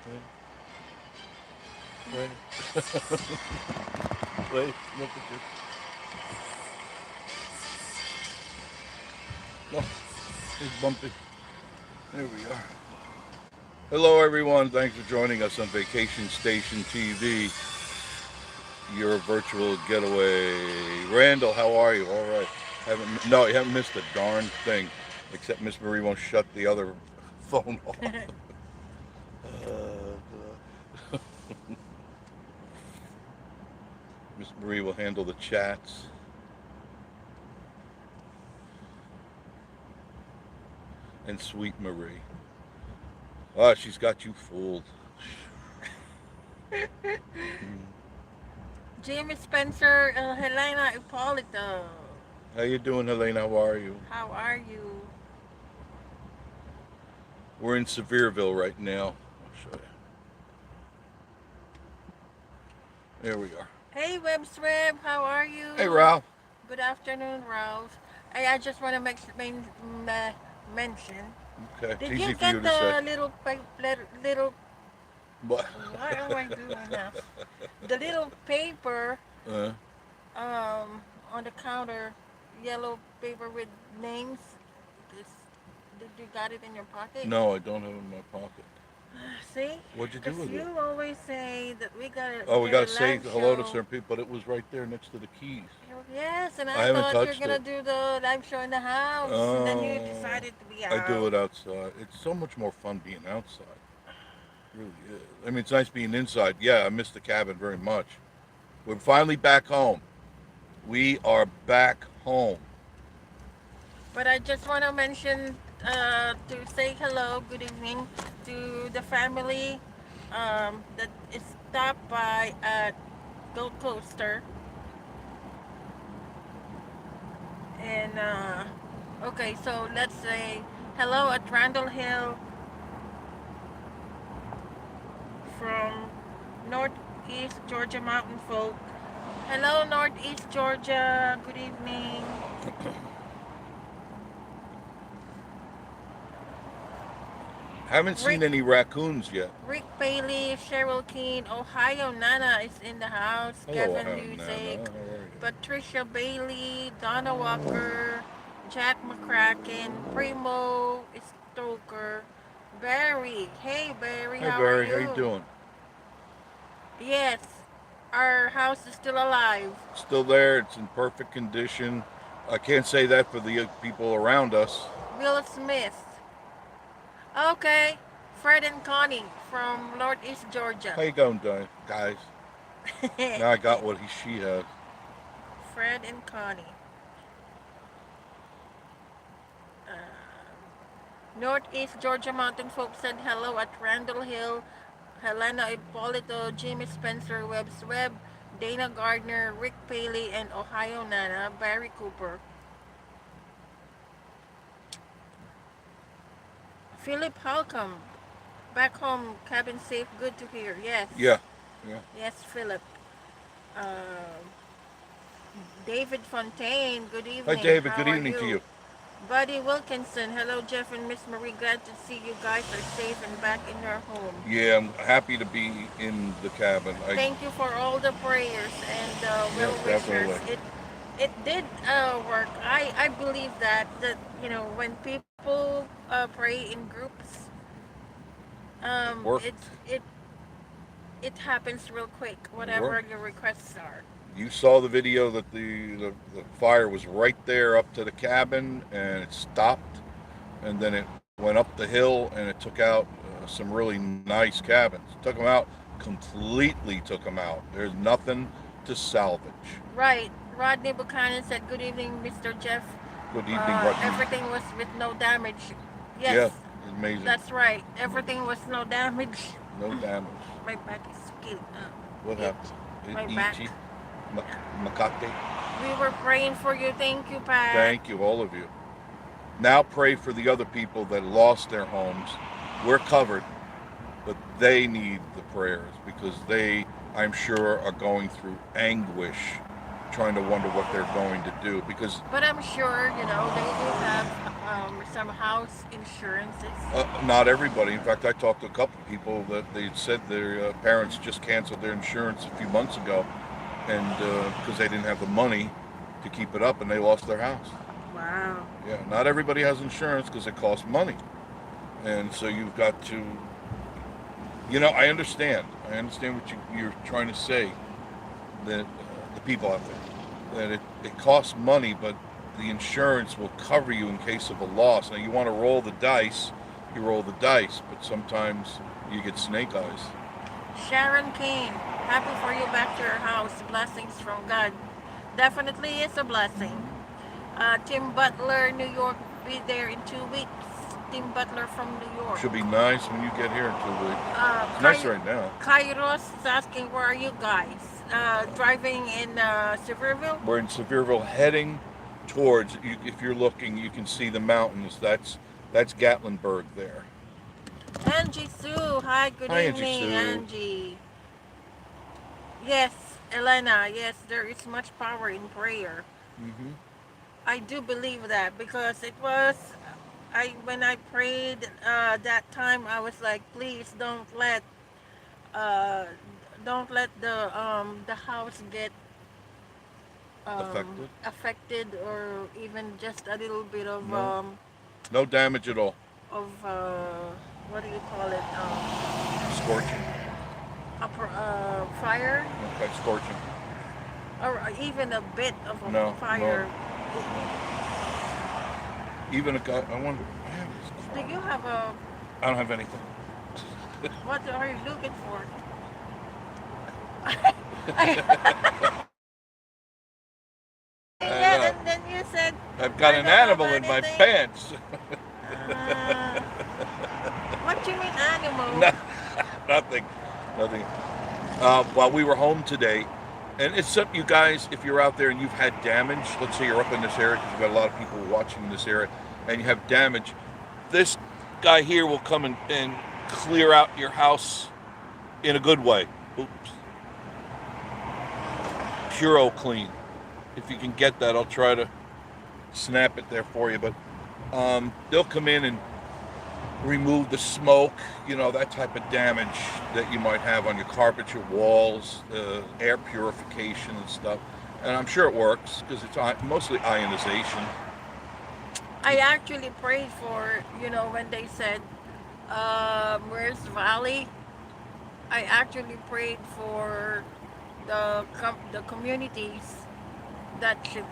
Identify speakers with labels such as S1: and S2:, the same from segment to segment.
S1: Wait. Wait, look at this. No, it's bumpy. There we are. Hello, everyone. Thanks for joining us on Vacation Station TV, your virtual getaway. Randall, how are you? All right. No, you haven't missed a darn thing, except Miss Marie won't shut the other phone off. Miss Marie will handle the chats. And sweet Marie. Ah, she's got you fooled.
S2: Jamie Spencer, Helena Ippolito.
S1: How you doing, Helena? How are you?
S2: How are you?
S1: We're in Sevierville right now. I'll show you. There we are.
S2: Hey, Web, how are
S1: Hey,
S2: you?
S1: Ralph.
S2: Good afternoon, Ralph. Hey, I just want to mention.
S1: Okay, it's
S2: Did you
S1: easy for you
S2: get
S1: to say.
S2: the little?
S1: But
S2: What am I doing now? The little paper,
S1: uh,
S2: on the counter, yellow paper with names. This, did you got it in your pocket?
S1: no, I don't have it in my pocket.
S2: See,
S1: What'd you do
S2: because
S1: with it?
S2: you always say that
S1: Oh, we
S2: get
S1: gotta
S2: a
S1: say
S2: live
S1: hello to
S2: show.
S1: certain people, but it was right there next to the keys.
S2: Yes, and
S1: I
S2: I
S1: haven't
S2: thought you're
S1: touched
S2: gonna
S1: it.
S2: do the live show in the house, and then you
S1: Oh,
S2: decided to be
S1: I do
S2: out.
S1: it outside. It's so much more fun being outside. It really is. I mean, it's nice being inside. Yeah, I miss the cabin very much. We're finally back home. We are back home.
S2: But I just want to mention, to say hello, good evening to the family, that is stopped by at Gold Coaster, and okay, so let's say hello at Randall Hill from Northeast Georgia Mountain Folk. Hello, Northeast Georgia. Good evening.
S1: Haven't
S2: Rick
S1: seen any raccoons yet.
S2: Rick Bailey, Cheryl Keane, Ohio Nana is in the house.
S1: Hello,
S2: Kevin
S1: Nana.
S2: Music,
S1: How are you?
S2: Patricia Bailey, Donna Walker, Jack McCracken, Primo Stoker, Barry. Hey Barry,
S1: Hi,
S2: how are
S1: Barry. How you
S2: you?
S1: doing?
S2: Yes, our house is still alive.
S1: Still there. It's in perfect condition. I can't say that for the people around us.
S2: Will Smith. Okay, Fred and Connie from Northeast Georgia.
S1: How you going, guys? Now I got what she has.
S2: Fred and Connie. Northeast Georgia Mountain folks said hello at Randall Hill, Helena Ippolito, Jimmy Spencer, Webb's Webb, Dana Gardner, Rick Paley, and Ohio Nana, Barry Cooper. Philip Holcomb, back home, cabin safe, good to hear.
S1: Yeah,
S2: Yes,
S1: yeah.
S2: yes, Philip. Uh, David Fontaine, good
S1: Hi,
S2: evening.
S1: David.
S2: How
S1: Good
S2: are
S1: evening to
S2: you?
S1: you.
S2: Buddy Wilkinson, hello Jeff and Miss Marie. Glad to see you guys are safe and back in your home.
S1: Yeah, I'm happy to be in the cabin.
S2: Thank you for all the prayers and
S1: Yeah,
S2: well wishers.
S1: definitely
S2: It did work. I believe that when people pray in groups,
S1: it worked.
S2: it happens real quick.
S1: It worked.
S2: Whatever your requests are.
S1: You saw the video that the fire was right there up to the cabin, and it stopped, and then it went up the hill, and it took out some really nice cabins. Took them out completely. Took them out. There's nothing to salvage.
S2: Right. Rodney Buchanan said, "Good evening, Mr. Jeff.
S1: Good evening, Rodney.
S2: Everything was with no damage."
S1: Yeah,
S2: Yes,
S1: amazing.
S2: that's right. Everything was no damage.
S1: No damage.
S2: My back is killing.
S1: What happened?
S2: Itch. My back.
S1: Ichi,
S2: Yeah.
S1: Makate.
S2: We were praying for you. Thank you, Pat.
S1: Thank you, all of you. Now pray for the other people that lost their homes. We're covered, but they need the prayers because they, I'm sure, are going through anguish trying to wonder what they're going to do because
S2: But I'm sure they do have a some house insurances.
S1: Not everybody. In fact, I talked to a couple of people that they said their parents just canceled their insurance a few months ago, and because they didn't have the money to keep it up, and they lost their house.
S2: Wow.
S1: Yeah, not everybody has insurance because it costs money, and so you've got to. I understand. I understand what you're trying to say. That the people out there, that it costs money, but the insurance will cover you in case of a loss. Now you want to roll the dice, you roll the dice, but sometimes you get snake eyes.
S2: Sharon Kane, happy for you back to your house. Blessings from God. Definitely is a blessing. Tim Butler, New York, be there in 2 weeks. Tim Butler from New York.
S1: Should be nice when you get here in 2 weeks. It's nice right now.
S2: Kairos is asking, where are you guys? Driving in Sevierville?
S1: We're in Sevierville, heading towards. If you're looking, you can see the mountains. That's Gatlinburg there.
S2: Angie Sue, hi, good
S1: Hi,
S2: evening,
S1: Angie Sue.
S2: Angie. Yes, Elena, yes, there is much power in prayer.
S1: Hmm.
S2: I do believe that because it was, when I prayed that time, I was like, please uh, don't let the house get affected, or even just a little bit of
S1: No, no damage at all.
S2: what do you call it,
S1: Scorching.
S2: fire,
S1: Okay, scorching.
S2: or even a bit of a
S1: No,
S2: fire.
S1: even a guy. I wonder.
S2: Do you have a,
S1: I don't have anything.
S2: what are you looking for? And then you said,
S1: I've got
S2: I
S1: an
S2: don't have
S1: animal in my
S2: anything.
S1: pants.
S2: Uh, what do you mean animal?
S1: No, nothing. Nothing. While we were home today, and it's something, you guys, if you're out there and you've had damage, let's say you're up in this area because you've got a lot of people watching in this area, and you have damage, this guy here will come and clear out your house in a good way. Oops. Puro clean. If you can get that, I'll try to snap it there for you. But they'll come in and remove the smoke, that type of damage that you might have on your carpet, your walls, air purification and stuff. And I'm sure it works because it's mostly ionization.
S2: I actually prayed for, when they said, where's Valley? I actually prayed for the communities that should,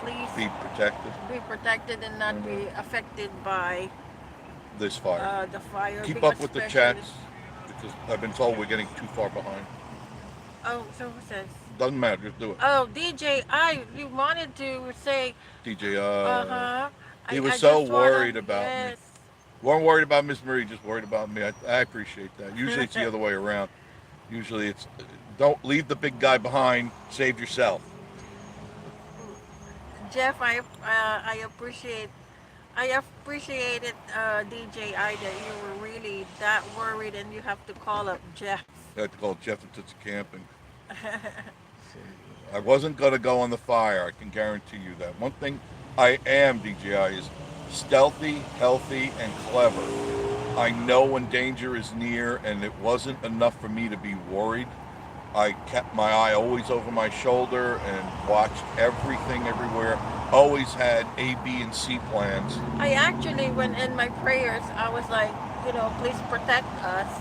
S2: please
S1: Be protected.
S2: be protected and not be affected by
S1: This fire.
S2: the fire.
S1: Keep
S2: because
S1: up with the
S2: especially-
S1: chats because I've been told we're getting too far behind.
S2: Oh, so who says?
S1: Doesn't matter, just do it.
S2: Oh, DJ, you wanted to say,
S1: DJ,
S2: uh-huh.
S1: he was
S2: I
S1: so
S2: just
S1: worried
S2: wanna,
S1: about me.
S2: yes.
S1: Weren't worried about Miss Marie, just worried about me. I appreciate that. Usually it's the other way around. Usually it's don't leave the big guy behind, save yourself.
S2: Jeff, I appreciate it, DJ I, that you were really that worried and you have to call up Jeff.
S1: I had to call Jeff and Toots Camping. I wasn't going to go on the fire, I can guarantee you that. One thing I am, DJI, is stealthy, healthy, and clever. I know when danger is near, and it wasn't enough for me to be worried. I kept my eye always over my shoulder and watched everything everywhere. Always had A, B, and C plans.
S2: I actually, when in my prayers, I was like, please protect us.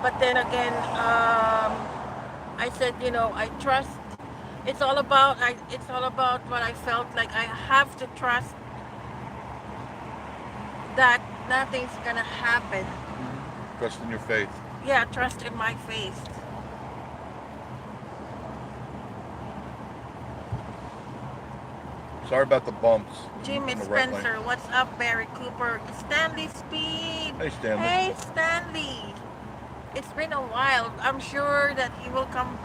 S2: But then again, I said, I trust. It's all about what I felt like. I have to trust that nothing's gonna happen.
S1: Trust in your faith.
S2: Yeah, trust in my faith.
S1: Sorry about the bumps.
S2: Jimmy
S1: on the right lane.
S2: Spencer, what's up, Barry Cooper? Stanley Speed.
S1: Hey, Stanley.
S2: Hey, Stanley. It's been a while. I'm sure that he will come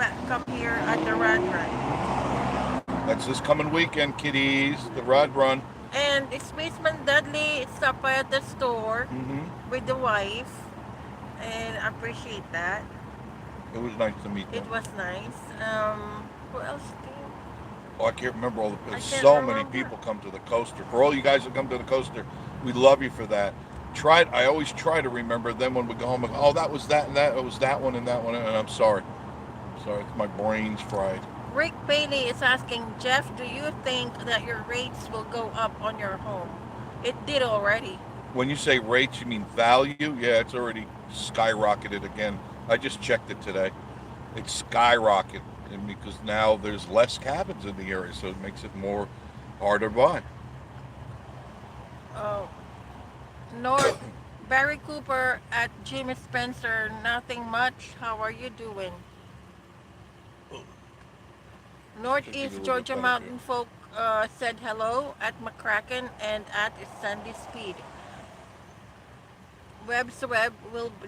S2: here at the Rod Run.
S1: That's this coming weekend, kiddies. The Rod Run.
S2: And Spaceman Dudley stopped by at the store with the wife, and I appreciate that.
S1: It was nice to meet
S2: It
S1: them.
S2: was nice. Who else came?
S1: Oh, I can't remember all the.
S2: I can't
S1: So many
S2: remember.
S1: people come to the coaster. For all you guys that come to the coaster, we love you for that. I always try to remember. Then when we go home, oh, that was that and that. It was that one and that one. And I'm sorry. Sorry, my brain's fried.
S2: Rick Bailey is asking, Jeff, do you think that your rates will go up on your home? It did already.
S1: When you say rates, you mean value? Yeah, it's already skyrocketed again. I just checked it today. It's skyrocketed and because now there's less cabins in the area, so it makes it more harder to buy.
S2: Oh, North Barry Cooper at Jimmy Spencer. Nothing much. How are you doing?
S1: Should give you a
S2: Northeast
S1: little bit
S2: Georgia
S1: better here.
S2: Mountain folk said hello at McCracken and at Sandy Speed. Webb's Web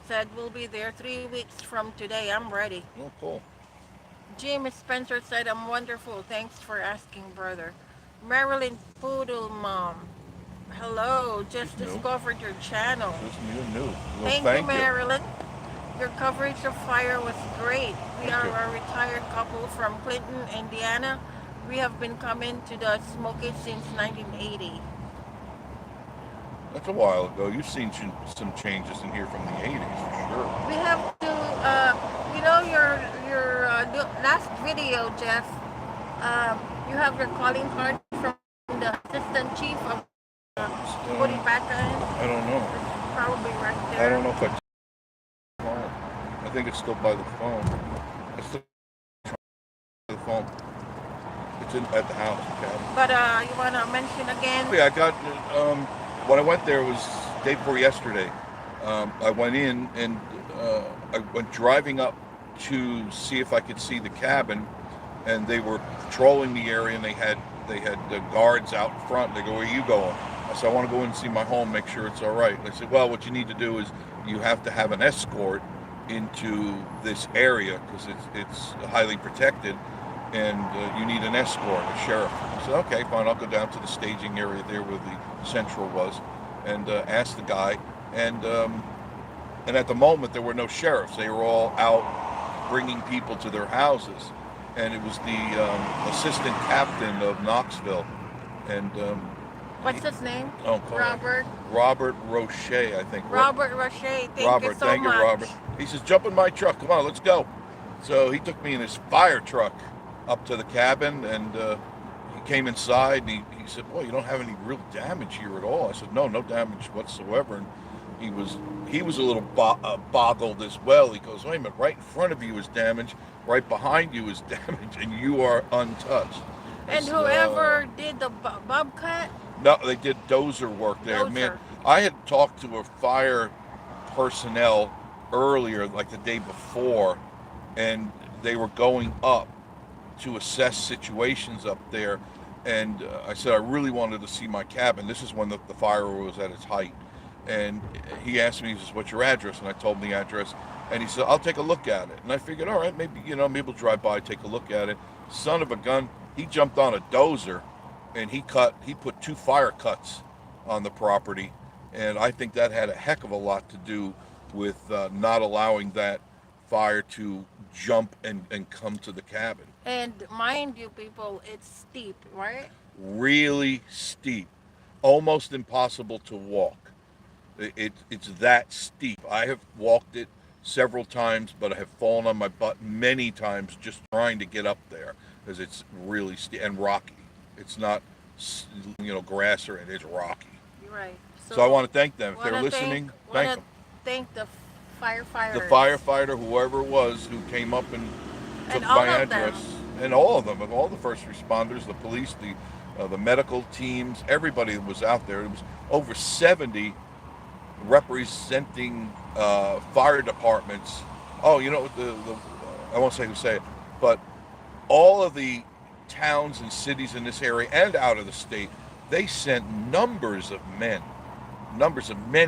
S2: said we'll be there 3 weeks from today. I'm ready.
S1: Oh, cool.
S2: Jim Spencer said I'm wonderful. Thanks for asking, brother. Marilyn Poodle Mom. Hello,
S1: She's
S2: just
S1: new.
S2: discovered your channel.
S1: She's new. Well,
S2: Thank you,
S1: thank you.
S2: Marilyn. Your coverage of fire was great. We
S1: Thank
S2: are
S1: you.
S2: a retired couple from Clinton, Indiana. We have been coming to the Smoky since 1980.
S1: That's a while ago. You've seen some changes in here from the 80s for sure.
S2: We have to, your last video, Jeff. You have your calling card from the assistant chief of Puripacan.
S1: I don't know.
S2: It's probably right
S1: I
S2: there.
S1: don't know if I phone. I think it's still by the phone. It's still by the phone. It's at the house. Okay.
S2: But you wanna mention again?
S1: Yeah, I got. When I went there, it was day before yesterday. I went in and I went driving up to see if I could see the cabin, and they were patrolling the area, and they had the guards out front. They go, "Where are you going?" I said, "I want to go in and see my home, make sure it's all right." And they said, "Well, what you need to do is you have to have an escort into this area because it's highly protected, and you need an escort, a sheriff." I said, "Okay, fine. I'll go down to the staging area there where the central was, and ask the guy." And at the moment, there were no sheriffs. They were all out bringing people to their houses, and it was the assistant captain of Knoxville, and
S2: What's his name?
S1: oh,
S2: Robert.
S1: Robert Roche, I think.
S2: Robert Roche. Thank you
S1: Robert,
S2: so
S1: thank you,
S2: much.
S1: Robert. He says, "Jump in my truck. Come on, let's go." So he took me in his fire truck up to the cabin, and he came inside, and he said, "Well, you don't have any real damage here at all." I said, "No, no damage whatsoever." And he was a little boggled as well. He goes, "Wait a minute, right in front of you is damage, right behind you is damage, and you are untouched."
S2: And
S1: said,
S2: whoever did the bobcat,
S1: no, they did dozer work there. Man,
S2: dozer.
S1: I had talked to a fire personnel earlier, like the day before, and they were going up to assess situations up there. And I said, I really wanted to see my cabin. This is when the fire was at its height. And he asked me, he says, "What's your address?" And I told him the address. And he said, "I'll take a look at it." And I figured, all right, maybe, maybe we'll drive by, take a look at it. Son of a gun, he jumped on a dozer and he put 2 fire cuts on the property. And I think that had a heck of a lot to do with not allowing that fire to jump and come to the cabin.
S2: And mind you, people, it's steep, right?
S1: Really steep, almost impossible to walk. It's that steep. I have walked it several times, but I have fallen on my butt many times just trying to get up there because it's really steep and rocky. It's not, grass or it's rocky.
S2: You're right.
S1: So I want to thank them. If they're
S2: wanna
S1: listening,
S2: wanna
S1: thank them.
S2: thank the firefighters.
S1: The firefighter, whoever it was, who came up and took
S2: And all
S1: my
S2: of them.
S1: address, and all of them, all the first responders, the police, the medical teams, everybody that was out there. It was over 70 representing fire departments. Oh, I won't say who say it, but all of the towns and cities in this area and out of the state, they sent numbers of men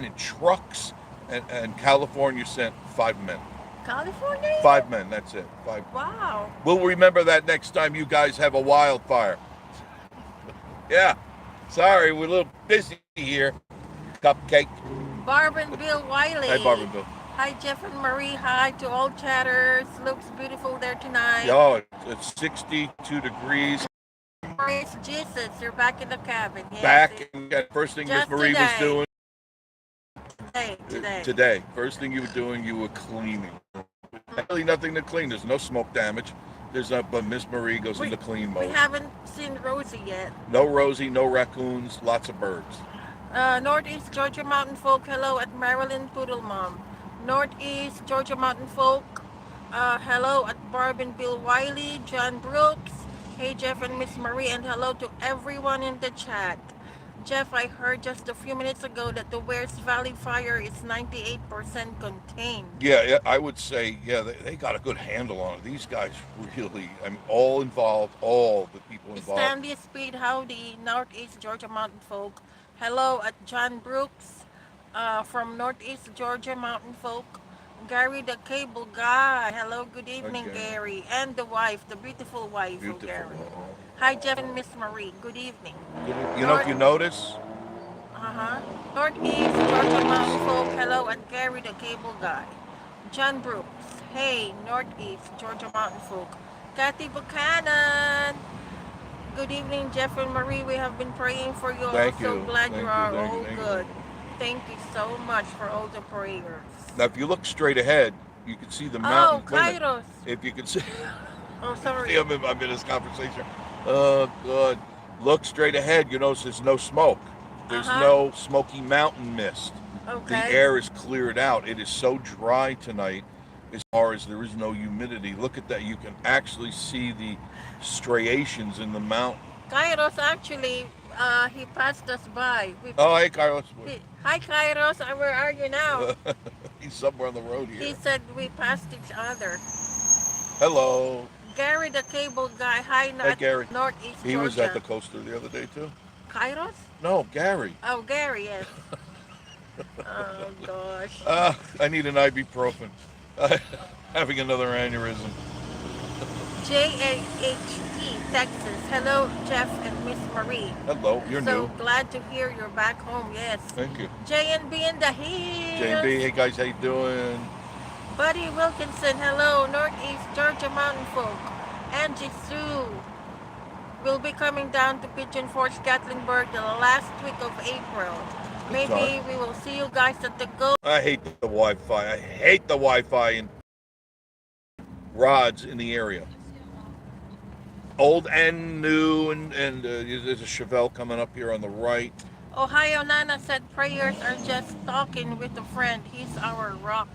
S1: in trucks, and California sent 5 men.
S2: California?
S1: 5 men, that's it. 5.
S2: Wow.
S1: We'll remember that next time you guys have a wildfire. Yeah. Sorry, we're a little busy here. Cupcake.
S2: Barb and Bill Wiley.
S1: Hi, Barb and Bill.
S2: Hi, Jeff and Marie. Hi to all chatters. Looks beautiful there tonight.
S1: Oh, it's 62 degrees.
S2: Praise Jesus, you're back in the cabin. Yes,
S1: Back, and first thing Miss
S2: just
S1: Marie was
S2: today.
S1: doing
S2: Today.
S1: today. First thing you were doing, you were cleaning. Really nothing to clean. There's no smoke damage. There's not, but Miss Marie goes
S2: We,
S1: into clean
S2: we
S1: mode.
S2: haven't seen Rosie yet.
S1: No Rosie, no raccoons, lots of birds.
S2: Northeast Georgia Mountain Folk, hello at Maryland Poodle Mom. Northeast Georgia Mountain Folk, hello at Barb and Bill Wiley, John Brooks, hey Jeff and Miss Marie, and hello to everyone in the chat. Jeff, I heard just a few minutes ago that the Wares Valley fire is 98% contained.
S1: Yeah, I would say, yeah, they got a good handle on it. These guys really, I mean, all involved, all the people involved.
S2: Stanley Speed, howdy, Northeast Georgia Mountain Folk. Hello at John Brooks from Northeast Georgia Mountain Folk. Gary the Cable Guy. Hello, good evening,
S1: Okay.
S2: Gary. And the wife, the beautiful wife
S1: Beautiful.
S2: of Gary. Hi, Jeff and Miss Marie. Good evening.
S1: You know, if you notice,
S2: Northeast Georgia Mountain Folk. Hello at Gary the Cable Guy. John Brooks. Hey, Northeast Georgia Mountain Folk. Kathy Buchanan. Good evening, Jeff and Marie. We have been praying for you.
S1: Thank
S2: I'm so
S1: you.
S2: glad
S1: Thank
S2: you
S1: you,
S2: are
S1: thank you,
S2: all
S1: thank you.
S2: good. Thank you so much for all the prayers.
S1: now if you look straight ahead, you can see the
S2: Oh,
S1: mountain. Wait a minute.
S2: Kairos.
S1: If you can see,
S2: Oh, sorry.
S1: see, I'm in this conversation. Oh, God. Look straight ahead. You notice there's no smoke. There's no smoky mountain mist.
S2: Okay.
S1: The air is cleared out. It is so dry tonight as far as there is no humidity. Look at that. You can actually see the striations in the mountain.
S2: Kairos actually, he passed us by.
S1: Oh, hey, Carlos.
S2: Hi, Kairos. Where are you now?
S1: He's somewhere on the road
S2: He
S1: here.
S2: said we passed each other.
S1: Hello.
S2: Gary the Cable Guy. Hi,
S1: Hey, Gary.
S2: Northeast
S1: He
S2: Georgia.
S1: was at the coaster the other day, too.
S2: Kairos?
S1: No, Gary.
S2: Oh, Gary, yes. Oh, gosh.
S1: I need an ibuprofen. Having another aneurysm.
S2: JAHT, Texas. Hello, Jeff and Miss Marie.
S1: Hello, you're
S2: So
S1: new.
S2: glad to hear you're back home, yes.
S1: Thank you.
S2: JNB in the hills.
S1: JB, hey guys, how you doing?
S2: Buddy Wilkinson, hello, Northeast Georgia Mountain Folk. Angie Sue will be coming down to Pigeon Forge, Gatlinburg the last week of April. Maybe we will see you guys at the Go.
S1: I hate the Wi-Fi. I hate the Wi-Fi and rods in the area. Old and new, and there's a Chevelle coming up here on the right.
S2: Ohio Nana said prayers are just talking with a friend. He's our rock.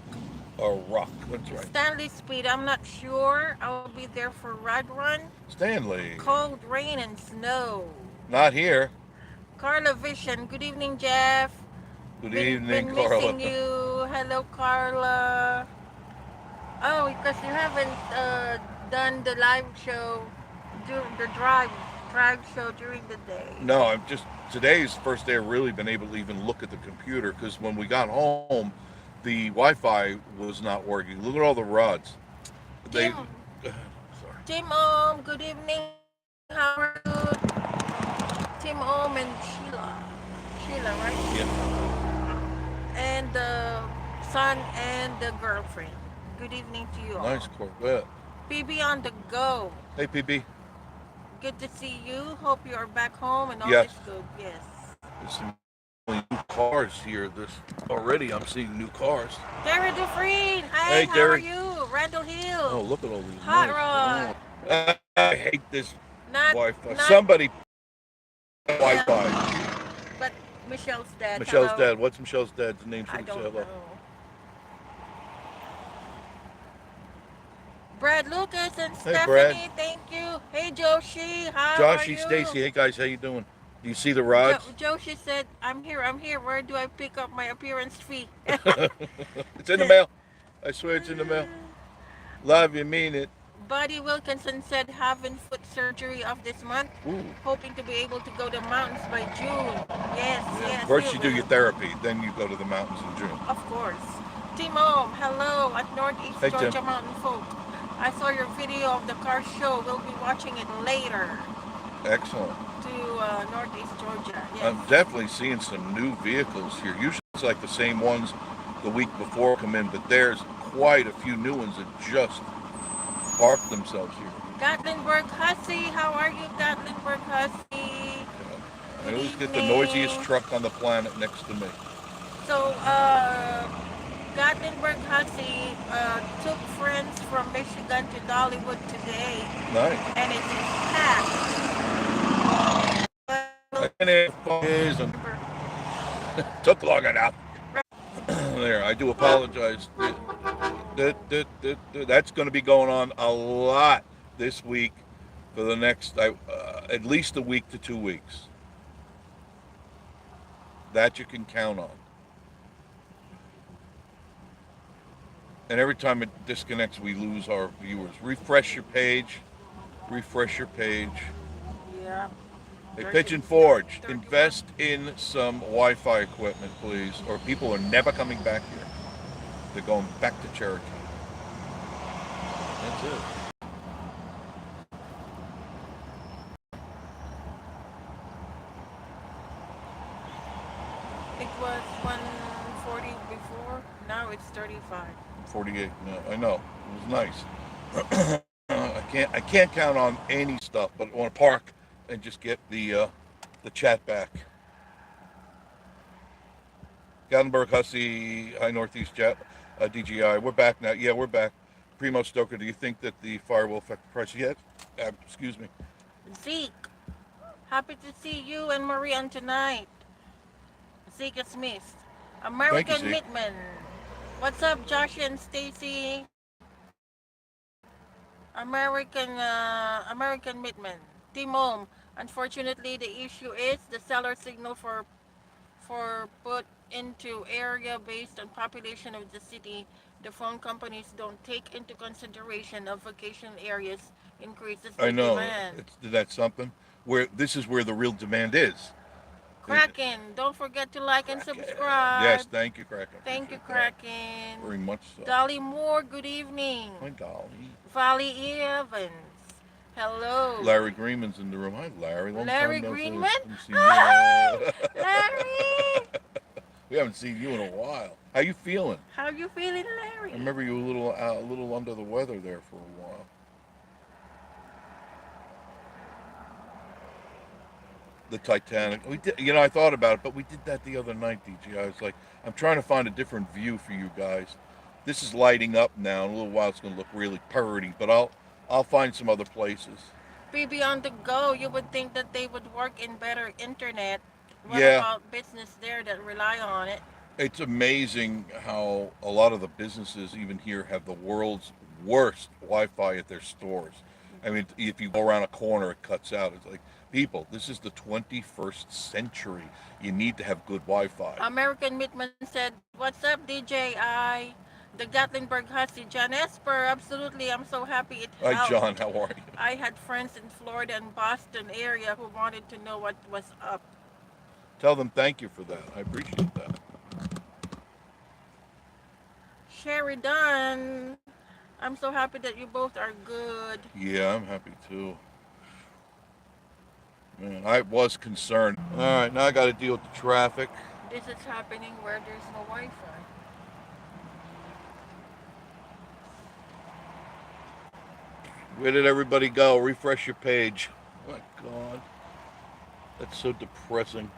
S1: A rock, that's right.
S2: Stanley Speed, I'm not sure. I'll be there for Rod Run.
S1: Stanley.
S2: Cold rain and snow.
S1: Not here.
S2: Carla Vision, good evening, Jeff.
S1: Good
S2: Been
S1: evening, Carla.
S2: missing you. Hello, Carla. Oh, because you haven't done the live show, the drive show during the day.
S1: No, I'm just, today's the first day I've really been able to even look at the computer, because when we got home, the Wi-Fi was not working. Look at all the rods. They, sorry.
S2: Tim Om, good evening. How are you? Tim Om and Sheila. Sheila, right?
S1: Yeah.
S2: And the son and the girlfriend. Good evening to you all.
S1: Nice Corvette.
S2: PB on the go.
S1: Hey, PB.
S2: Good to see you. Hope you are back home and all
S1: Yes.
S2: is good. Yes.
S1: There's some new cars here. Already I'm seeing new cars.
S2: Gary Dufresne.
S1: Hey,
S2: How
S1: Gary.
S2: are you? Randall Hill.
S1: Oh, look at all these.
S2: Hot
S1: nice-
S2: Rod.
S1: I hate this
S2: Not,
S1: Wi-Fi.
S2: not-
S1: Somebody Wi-Fi.
S2: But Michelle's dad.
S1: Michelle's
S2: hello.
S1: dad. What's Michelle's dad's name?
S2: I
S1: Should we say
S2: don't
S1: hello?
S2: know. Brad Lucas and
S1: Hey,
S2: Stephanie,
S1: Brad.
S2: thank you. Hey, Joshi, how are
S1: Joshy,
S2: you?
S1: Stacy. Hey guys, how you doing? Do you see the rods?
S2: Joshi said, I'm here. Where do I pick up my appearance fee?
S1: It's in the mail. I swear it's in the mail. Love you, mean it.
S2: Buddy Wilkinson said having foot surgery of this month.
S1: Ooh.
S2: Hoping to be able to go to mountains by June. Yes.
S1: First you
S2: he
S1: do
S2: will.
S1: your therapy, then you go to the mountains in June.
S2: Of course. Timo, hello at Northeast
S1: Hey, Tim.
S2: Georgia Mountain Folk. I saw your video of the car show. We'll be watching it later
S1: Excellent.
S2: to Northeast Georgia. Yes.
S1: I'm definitely seeing some new vehicles here. Usually it's like the same ones the week before come in, but there's quite a few new ones that just parked themselves here.
S2: Gatlinburg Hussey, how are you, Gatlinburg Hussey?
S1: I
S2: Good
S1: always get the noisiest
S2: evening.
S1: truck on the planet next to me.
S2: So, Gatlinburg Hussey took friends from Michigan to Dollywood today,
S1: Nice.
S2: and it is packed. But we'll
S1: I can't hear is and
S2: remember.
S1: took long enough. There, I do apologize. That's going to be going on a lot this week for the next at least a week to 2 weeks. That you can count on. And every time it disconnects, we lose our viewers. Refresh your page. Refresh your page.
S2: Yeah,
S1: Hey,
S2: 30,
S1: Pigeon Forge,
S2: 31.
S1: invest in some Wi-Fi equipment, please, or people are never coming back here. They're going back to Cherokee. That's it.
S2: It was 140 before, now it's 35.
S1: 48. No, I know. It was nice. I can't count on any stuff, but I want to park and just get the chat back. Gatlinburg, Hussey, High Northeast Jet, DGI. We're back now. Yeah, we're back. Primo Stoker, do you think that the fire will affect the price yet? Excuse me.
S2: Zeke, happy to see you and Marianne tonight. Zeke Smith.
S1: Thank you,
S2: American
S1: Zeke.
S2: Midman. What's up, Josh and Stacy? American Midman. Team Home. Unfortunately, the issue is the seller signal for put into area based on population of the city. The phone companies don't take into consideration of vacation areas increases
S1: I
S2: the
S1: know.
S2: demand.
S1: That's something. Where this is where the real demand is. It,
S2: Kraken, don't forget to like and
S1: Kraken. Yes,
S2: subscribe.
S1: thank you, Kraken.
S2: Thank you,
S1: Appreciate that.
S2: Kraken.
S1: Very much so.
S2: Dolly Moore, good evening.
S1: My golly.
S2: Valley Evans, hello.
S1: Larry Greenman's in the room. Hi, Larry. Long
S2: Larry
S1: time no see.
S2: Greenman?
S1: Haven't seen
S2: Hi,
S1: you.
S2: Larry.
S1: We haven't seen you in a while. How you feeling?
S2: How you feeling,
S1: I
S2: Larry?
S1: remember you were a little under the weather there for a while. The Titanic. We did, I thought about it, but we did that the other night, DG. I was like, I'm trying to find a different view for you guys. This is lighting up now. In a little while, it's going to look really purty, but I'll find some other places.
S2: BB on the go, you would think that they would work in better internet. What
S1: Yeah,
S2: about business there that rely on it?
S1: it's amazing how a lot of the businesses, even here, have the world's worst Wi-Fi at their stores. I mean, if you go around a corner, it cuts out. It's like, people, this is the 21st century. You need to have good Wi-Fi.
S2: American Midman said, what's up, DJI? The Gatlinburg Hussey, John Esper, absolutely. I'm so happy it
S1: Hi,
S2: helped.
S1: John. How are you?
S2: I had friends in Florida and Boston area who wanted to know what was up.
S1: Tell them thank you for that. I appreciate that.
S2: Sherry Dunn, I'm so happy that you both are good.
S1: Yeah, I'm happy too. Man, I was concerned. All right, now I got to deal with the traffic.
S2: This is happening where there's no Wi-Fi.
S1: Where did everybody go? Refresh your page. Oh my God, that's so depressing.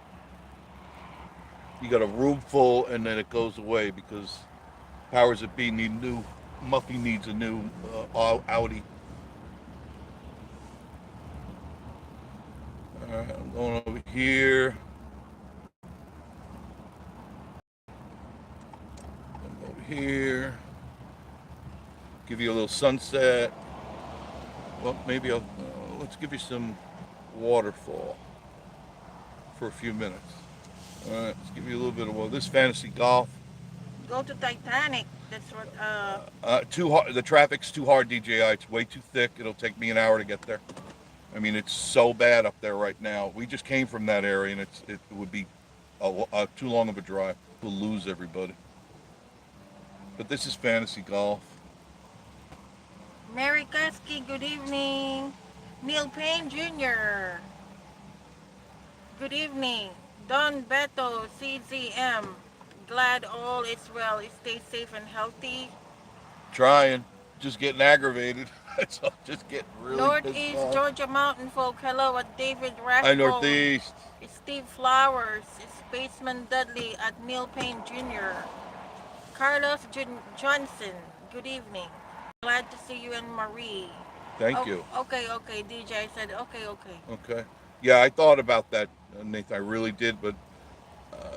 S1: You got a room full and then it goes away because powers that be need new. Muffy needs a new Audi. All right, I'm going over here. I'm over here. Give you a little sunset. Well, maybe let's give you some waterfall for a few minutes. All right, let's give you a little bit of this fantasy golf.
S2: Go to Titanic. That's what.
S1: Too hard. The traffic's too hard, DJI. It's way too thick. It'll take me an hour to get there. I mean, it's so bad up there right now. We just came from that area, and it would be too long of a drive. We'll lose everybody. But this is fantasy golf.
S2: Mary Kasky, good evening. Neil Payne Jr. Good evening. Don Beto, CZM. Glad all is well. Stay safe and healthy.
S1: Trying, just getting aggravated. So I'm just getting really pissed
S2: Northeast
S1: off.
S2: Georgia Mountain folk, hello at David
S1: Hi,
S2: Rathbone.
S1: Northeast.
S2: It's Steve Flowers. It's Spaceman Dudley at Neil Payne Jr. Carlos Johnson, good evening. Glad to see you and Marie.
S1: Thank
S2: Oh,
S1: you.
S2: okay, DJ. I said, okay.
S1: Okay. Yeah, I thought about that, Nathan. I really did, but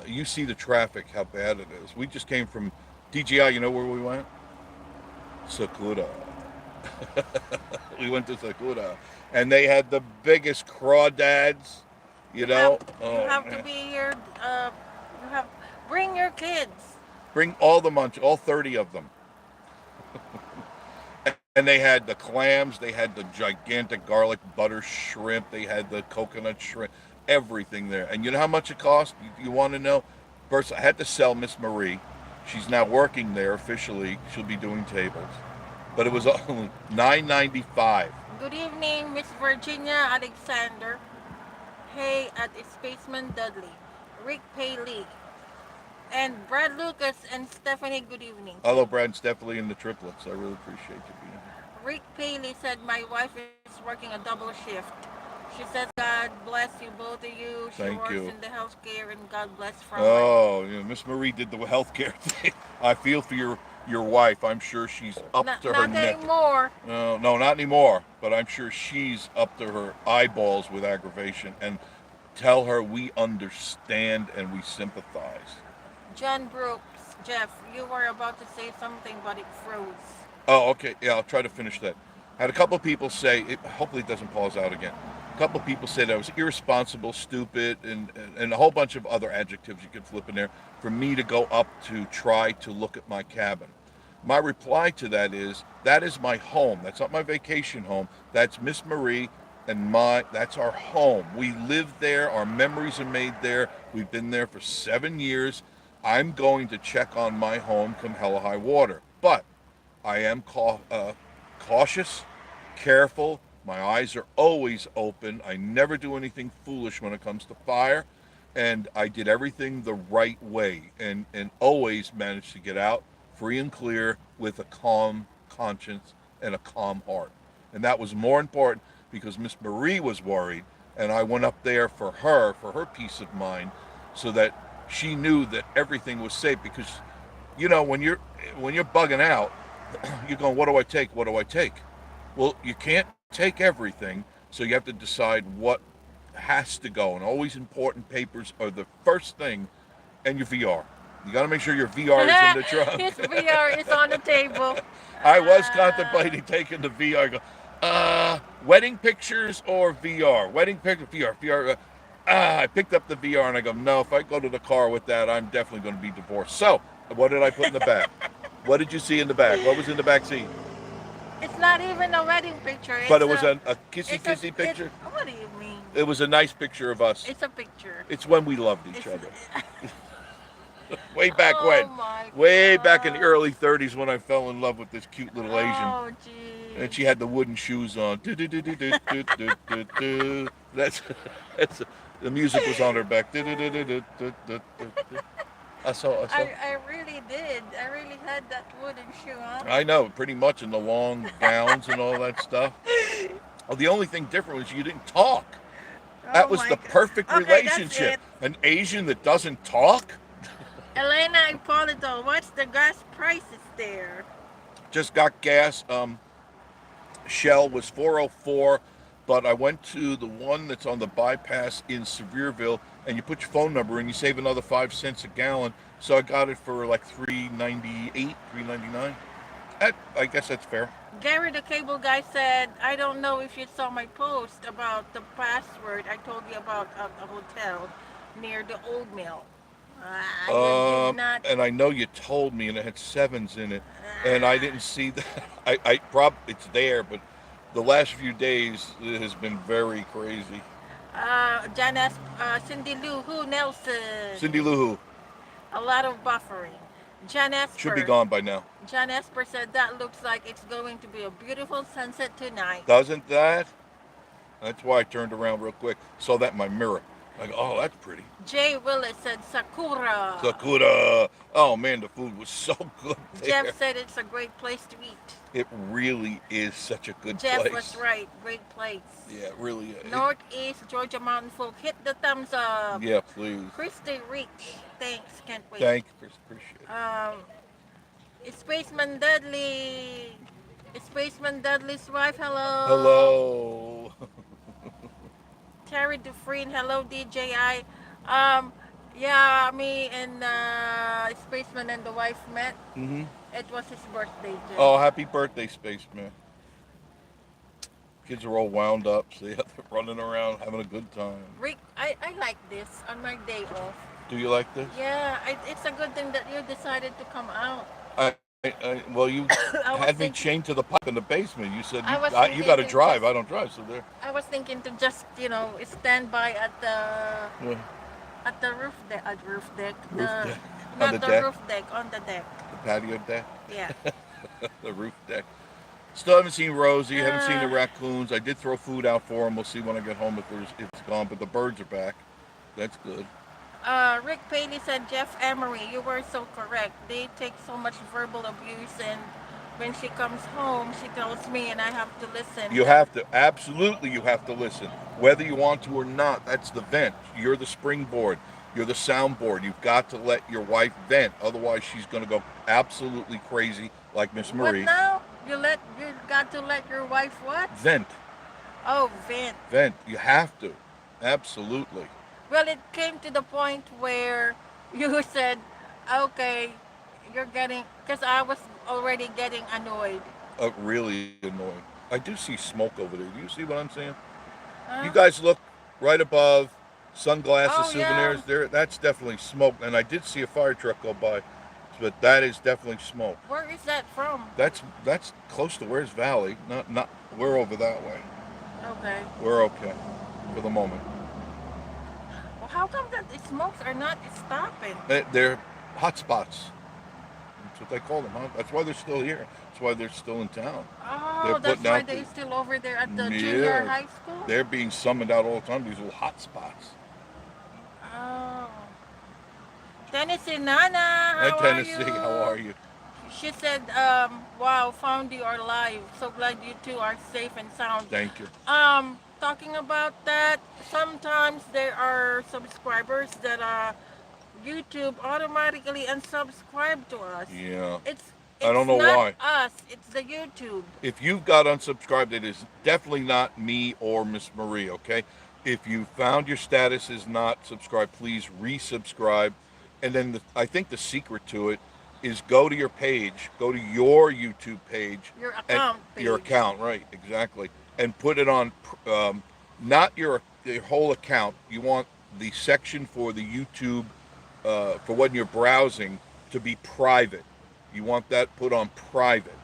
S1: you see the traffic, how bad it is. We just came from DGI. You know where we went? Sakura. We went to Sakura, and they had the biggest crawdads. You
S2: You have
S1: know?
S2: you
S1: Oh
S2: have to
S1: man!
S2: be here. You have bring your kids.
S1: Bring all the munch, all 30 of them. And they had the clams, they had the gigantic garlic butter shrimp, they had the coconut shrimp, everything there. And you know how much it cost? You want to know? First, I had to sell Miss Marie. She's now working there officially. She'll be doing tables, but it was only $9.95.
S2: Good evening, Miss Virginia Alexander. Hey, at Spaceman Dudley, Rick Paley, and Brad Lucas and Stephanie. Good evening to
S1: Hello,
S2: you.
S1: Brad and Stephanie and the triplets. I really appreciate you being here.
S2: Rick Paley said my wife is working a double shift. She says God bless you, both of you. She
S1: Thank
S2: works in
S1: you.
S2: the healthcare and God bless from my.
S1: Oh, you know, Miss Marie did the healthcare thing. I feel for your wife. I'm sure she's up
S2: Not,
S1: to her
S2: not
S1: neck.
S2: anymore.
S1: No, no, not anymore. But I'm sure she's up to her eyeballs with aggravation. And tell her we understand and we sympathize.
S2: John Brooks, Jeff, you were about to say something, but it froze.
S1: Oh, okay. Yeah, I'll try to finish that. I had a couple of people say, hopefully it doesn't pause out again. A couple of people said I was irresponsible, stupid, and a whole bunch of other adjectives you could flip in there for me to go up to try to look at my cabin. My reply to that is my home. That's not my vacation home. That's Miss Marie and that's our home. We live there. Our memories are made there. We've been there for 7 years. I'm going to check on my home come hell or high water. But I am cautious, careful. My eyes are always open. I never do anything foolish when it comes to fire. And I did everything the right way and always managed to get out free and clear with a calm conscience and a calm heart. And that was more important because Miss Marie was worried, and I went up there for her peace of mind, so that she knew that everything was safe. Because you know when you're bugging out, you're going, what do I take? What do I take? Well, you can't take everything, so you have to decide what has to go. And always important papers are the first thing, and your VR. You got to make sure your VR is in the trunk.
S2: His VR is on the table.
S1: I was
S2: Uh,
S1: contemplating taking the VR. Go, wedding pictures or VR? Wedding picture, VR, VR. I picked up the VR and I go, no, if I go to the car with that, I'm definitely going to be divorced. So, what did I put in the back? What did you see in the back? What was in the back seat?
S2: it's not even a wedding picture.
S1: But it was a kissy
S2: It's a.
S1: kissy
S2: It's,
S1: picture.
S2: what do you mean?
S1: It was a nice picture of us.
S2: It's a picture.
S1: It's when we loved each
S2: It's.
S1: other. Way back
S2: Oh
S1: when.
S2: my
S1: Way back in the
S2: god.
S1: early 30s when I fell in love with this cute little Asian.
S2: Oh
S1: And
S2: jeez.
S1: she had the wooden shoes on. That's, that's the music was on her back. I saw.
S2: I really did. I really had that wooden shoe, huh?
S1: I know, pretty much in the long gowns and all that stuff. Oh, the only thing different was you didn't talk. That
S2: Oh
S1: was
S2: my
S1: the
S2: god.
S1: perfect
S2: Okay, that's
S1: relationship.
S2: it.
S1: An Asian that doesn't talk.
S2: Elena Ippolito, what's the gas prices there?
S1: Just got gas. Shell was 404, but I went to the one that's on the bypass in Sevierville, and you put your phone number and you save another 5 cents a gallon. So I got it for like 3.98, 3.99. I guess that's fair.
S2: Gary the cable guy said, I don't know if you saw my post about the password I told you about a hotel near the old mill. You did not.
S1: And I know you told me, and it had sevens in it, and I didn't
S2: Uh,
S1: see that. It's there, but the last few days it has been very crazy.
S2: Janice, Cindy Lou Who Nelson.
S1: Cindy Lou Who
S2: A lot of buffering. Jan
S1: should be
S2: Esper.
S1: gone by now.
S2: Jan Esper said that looks like it's going to be a beautiful sunset tonight.
S1: Doesn't that? That's why I turned around real quick. Saw that in my mirror. Like, oh, that's pretty.
S2: Jay Willis said Sakura.
S1: Sakura. Oh man, the food was so good
S2: Jeff
S1: there.
S2: said it's a great place to eat.
S1: It really is such a good
S2: Jeff was
S1: place.
S2: right. Great place.
S1: Yeah, it really is.
S2: Northeast Georgia Mountain Folk, hit the thumbs up.
S1: Yeah, please.
S2: Christy Rich, thanks. Can't wait.
S1: Thank you, Chris. Appreciate it.
S2: Spaceman Dudley. Spaceman Dudley's wife, hello.
S1: Hello.
S2: Terry Dufresne, hello DJI. Um, yeah, me and Spaceman and the wife met.
S1: hmm
S2: It was his birthday, Jay.
S1: Oh, happy birthday, Spaceman. Kids are all wound up, so yeah, they're running around having a good time.
S2: Rick, I like this on my day off.
S1: Do you like this?
S2: Yeah, it's a good thing that you decided to come out.
S1: Well, you
S2: I was
S1: had me
S2: thinking,
S1: chained to the pipe in the basement. You said
S2: I was
S1: you
S2: thinking
S1: got to
S2: to
S1: drive.
S2: just,
S1: I don't drive, so there.
S2: I was thinking to just stand by
S1: Yeah,
S2: at the roof deck,
S1: roof deck. On the
S2: not the
S1: deck,
S2: roof deck, on the deck.
S1: the patio deck,
S2: Yeah.
S1: the roof deck. Still haven't seen Rosie. Haven't seen the
S2: Uh,
S1: raccoons. I did throw food out for them. We'll see when I get home if it's gone. But the birds are back. That's good.
S2: Rick Paley said, Jeff Emery, you were so correct. They take so much verbal abuse, and when she comes home, she tells me, and I have to listen.
S1: You have to, absolutely, you have to listen, whether you want to or not. That's the vent. You're the springboard. You're the soundboard. You've got to let your wife vent, otherwise she's going to go absolutely crazy, like Miss
S2: What
S1: Marie.
S2: now? You got to let your wife what?
S1: Vent,
S2: Oh, vent.
S1: vent. You have to, absolutely.
S2: Well, it came to the point where you said, okay, you're getting, because I was already getting annoyed.
S1: Really annoying. I do see smoke over there. Do you see what I'm saying? You
S2: Huh?
S1: guys look right above sunglasses,
S2: Oh, yeah.
S1: souvenirs. There, that's definitely smoke. And I did see a fire truck go by, but that is definitely smoke.
S2: Where is that from?
S1: That's close to Where's Valley. Not we're over that way.
S2: Okay.
S1: We're okay for the moment.
S2: Well, how come that the smokes are not stopping?
S1: They're hot spots. That's what they call them. Huh? That's why they're still here. That's why they're still in town. They're
S2: Oh, that's
S1: putting
S2: why
S1: out
S2: they're still over there at the junior
S1: yeah.
S2: high school?
S1: They're being summoned out all the time. These little hot spots.
S2: Oh. Tennessee Nana,
S1: Hi
S2: how are
S1: Tennessee, how are
S2: you?
S1: you?
S2: She said, wow, found you alive. So glad you two are safe and sound.
S1: Thank you.
S2: Talking about that, sometimes there are subscribers that YouTube automatically unsubscribe to us.
S1: Yeah.
S2: It's
S1: I don't
S2: it's
S1: know
S2: not
S1: why.
S2: us, it's the YouTube.
S1: If you've got unsubscribed, it is definitely not me or Miss Marie, okay? If you found your status is not subscribed, please resubscribe. And then I think the secret to it is go to your page, go to your YouTube page,
S2: Your
S1: and
S2: account
S1: your
S2: page.
S1: account, right? Exactly, and put it on not your whole account. You want the section for the YouTube for when you're browsing to be private. You want that put on private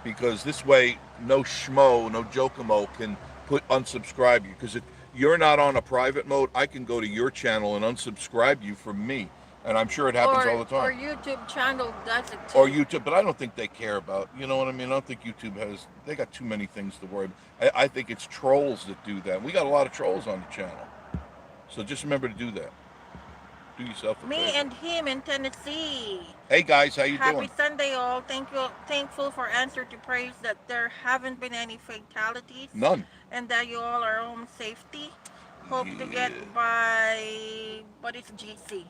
S1: because this way no schmo, no jokamo can put unsubscribe you. Because if you're not on a private mode, I can go to your channel and unsubscribe you from me, and I'm sure it happens all the
S2: Or
S1: time.
S2: YouTube channel does it
S1: Or
S2: too.
S1: YouTube, but I don't think they care about. You know what I mean? I don't think YouTube has. They got too many things to worry about. I think it's trolls that do that. We got a lot of trolls on the channel, so just remember to do that. Do yourself a
S2: Me
S1: favor.
S2: and him in Tennessee.
S1: Hey guys, how you
S2: Happy
S1: doing?
S2: Sunday, all. Thankful for answer to praise that there haven't been any fatalities
S1: None.
S2: and that you all are home safety. Hope to get
S1: Yeah.
S2: by what is GC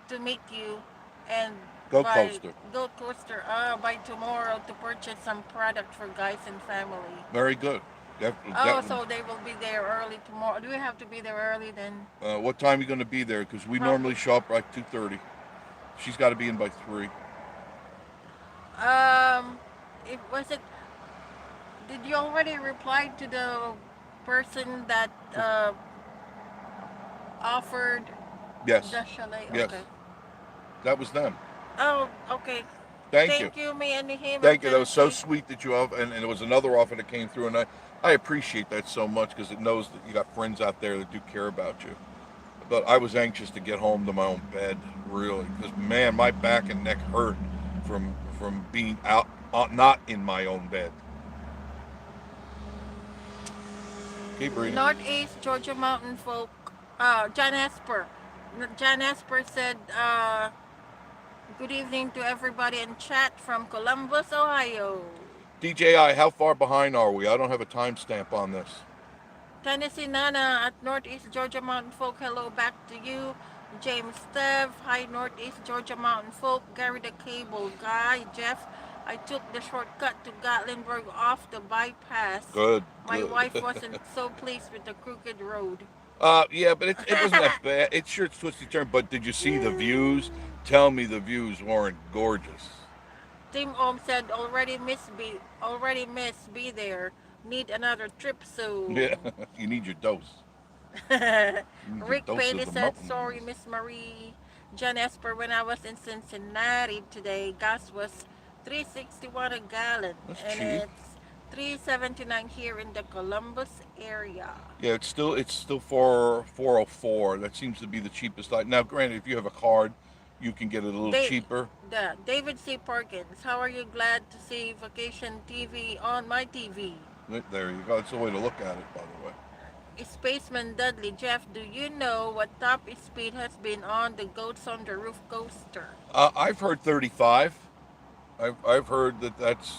S2: to meet you and
S1: Go
S2: by
S1: Coaster.
S2: Goat Coaster by tomorrow to purchase some product for guys and family.
S1: Very good.
S2: Oh, so they will be there early tomorrow. Do we have to be there early then?
S1: What time are you going to be there? Because we normally
S2: Probably.
S1: show up like 2:30. She's got to be in by 3.
S2: Um, it was it. Did you already reply to the person that offered
S1: Yes.
S2: the chalet?
S1: Yes.
S2: Okay.
S1: That was them.
S2: Oh, okay.
S1: Thank you.
S2: Thank you, me and him in
S1: Thank you. That was so
S2: Tennessee.
S1: sweet that you have, and there was another offer that came through, and I appreciate that so much because it knows that you got friends out there that do care about you. But I was anxious to get home to my own bed, really, because man, my back and neck hurt from being out, not in my own bed. Keep reading.
S2: Northeast Georgia Mountain Folk John Esper. John Esper said, good evening to everybody in chat from Columbus, Ohio.
S1: DJI, how far behind are we? I don't have a timestamp on this.
S2: Tennessee Nana at Northeast Georgia Mountain Folk, hello back to you. James Stev, hi Northeast Georgia Mountain Folk. Gary the Cable Guy, Jeff, I took the shortcut to Gatlinburg off the bypass.
S1: Good,
S2: My
S1: good.
S2: wife wasn't so pleased with the crooked road.
S1: Yeah, but it wasn't that bad. It's sure it's twisty turn, but did you see the views? Tell me the views weren't gorgeous.
S2: Tim Ohm said, already miss, be there. Need another trip
S1: Yeah,
S2: soon.
S1: you need your dose. You need your
S2: Rick
S1: dose
S2: Paley
S1: of the
S2: said,
S1: mountain
S2: sorry,
S1: breeze.
S2: Miss Marie. John Esper, when I was in Cincinnati today, gas was 361 a gallon,
S1: That's
S2: and
S1: cheap.
S2: it's 379 here in the Columbus area.
S1: Yeah, it's still 404. That seems to be the cheapest. Now, granted, if you have a card, you can get it a little
S2: They,
S1: cheaper.
S2: David C. Perkins, how are you glad to see Vacation TV on my TV?
S1: There you go. That's the way to look at it, by the way.
S2: Spaceman Dudley, Jeff, do you know what top speed has been on the Goats on the Roof coaster?
S1: I've heard 35. I've heard that's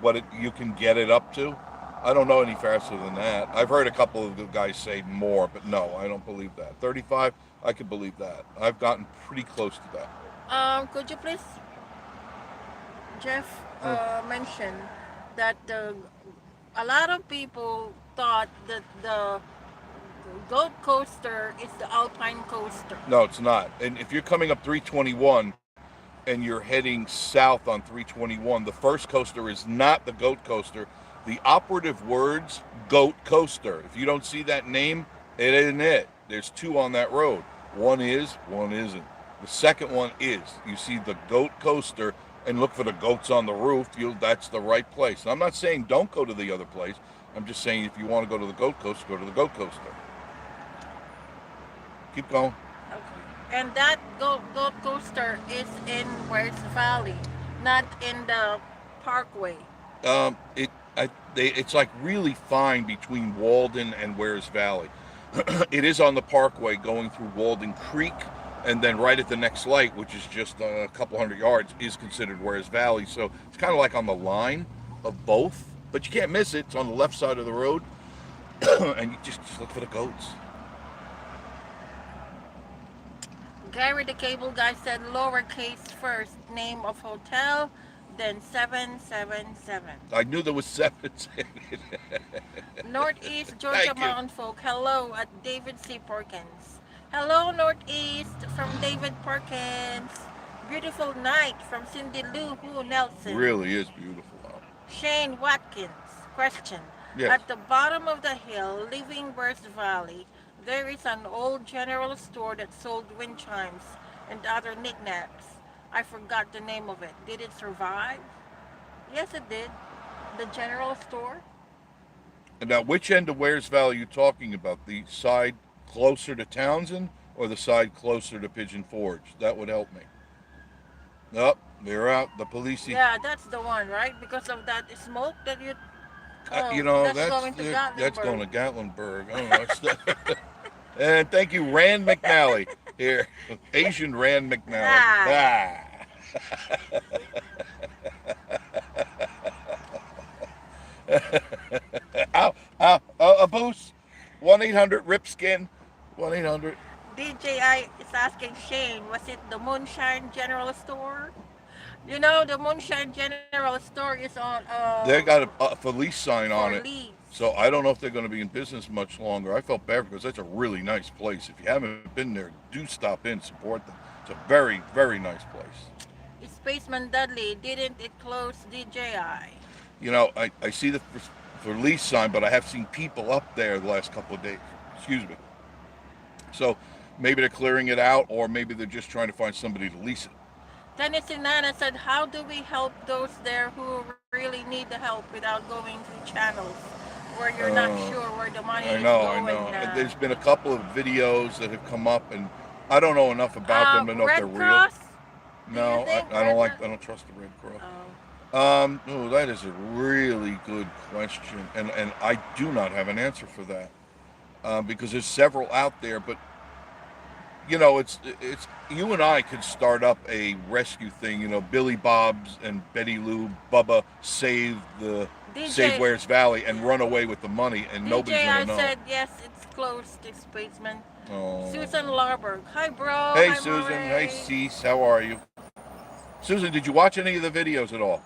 S1: what you can get it up to. I don't know any faster than that. I've heard a couple of the guys say more, but no, I don't believe that. 35, I could believe that. I've gotten pretty close to that.
S2: Could you please, Jeff,
S1: Uh,
S2: mention that a lot of people thought that the Goat coaster is the Alpine coaster.
S1: no, it's not. And if you're coming up 321 and you're heading south on 321, the first coaster is not the goat coaster. The operative words, goat coaster. If you don't see that name, it isn't it. There's two on that road. One is, one isn't. The second one is. You see the goat coaster and look for the goats on the roof. That's the right place. And I'm not saying don't go to the other place. I'm just saying if you want to go to the goat coaster, go to the goat coaster. Keep going.
S2: Okay. And that goat coaster is in West Valley, not in the Parkway.
S1: It's like really fine between Walden and Wares Valley. It is on the Parkway going through Walden Creek, and then right at the next light, which is just a couple hundred yards, is considered Wares Valley. So it's kind of like on the line of both, but you can't miss it. It's on the left side of the road, and you just look for the goats.
S2: Gary the Cable Guy said lowercase first, name of hotel, then 777.
S1: I knew there was seven.
S2: Northeast Georgia
S1: Thank you.
S2: Mountain Folk, hello at David C. Perkins. Hello, Northeast from David Perkins. Beautiful night from Cindy Lou Who Nelson.
S1: Really is beautiful out.
S2: Shane Watkins, question.
S1: Yes.
S2: At the bottom of the hill, leaving West Valley, there is an old general store that sold wind chimes and other knickknacks. I forgot the name of it. Did it survive? Yes, it did. The general store?
S1: And now, which end of Wares Valley are you talking about? The side closer to Townsend or the side closer to Pigeon Forge? That would help me. Nope, they're out. The police.
S2: Yeah, that's the one, right? Because of that smoke that you. Oh,
S1: You know,
S2: that's going to
S1: that's going to
S2: Gatlinburg.
S1: Gatlinburg. Oh, and thank you, Rand McNally. Here, Asian Rand McNally.
S2: Ah.
S1: Ow, ow, a boost. 1-800-RIP-SKIN. 1-800.
S2: DJI is asking Shane, was it the Moonshine General Store? You know, the Moonshine General Store is on
S1: They got a for lease sign
S2: for
S1: on it.
S2: lease.
S1: So I don't know if they're going to be in business much longer. I felt bad because that's a really nice place. If you haven't been there, do stop in, support them. It's a very, very nice place.
S2: Spaceman Dudley, didn't it close DJI?
S1: You know, I see the for lease sign, but I have seen people up there the last couple of days. Excuse me. So maybe they're clearing it out, or maybe they're just trying to find somebody to lease it.
S2: Tennessee Nana said, how do we help those there who really need the help without going through channels where you're not sure where the money
S1: I
S2: is
S1: know, I
S2: going?
S1: know. There's been a couple of videos that have come up, and I don't know enough about them to know if they're
S2: Red
S1: real.
S2: Cross? Do you
S1: No,
S2: think
S1: I don't
S2: Red
S1: I don't trust the Red Cross.
S2: Oh.
S1: Oh, that is a really good question, and I do not have an answer for that. because there's several out there. But you know, it's you and I could start up a rescue thing. You know, Billy Bob's and Betty Lou, Bubba save
S2: DJ,
S1: Wares Valley and run away with the money, and nobody's
S2: DJ,
S1: gonna
S2: I
S1: know.
S2: said yes, it's closed, this basement.
S1: Oh.
S2: Susan Larberg. Hi, bro.
S1: Hey
S2: Hi,
S1: Susan. Hey
S2: Murray.
S1: Cease. How are you? Susan, did you watch any of the videos at all?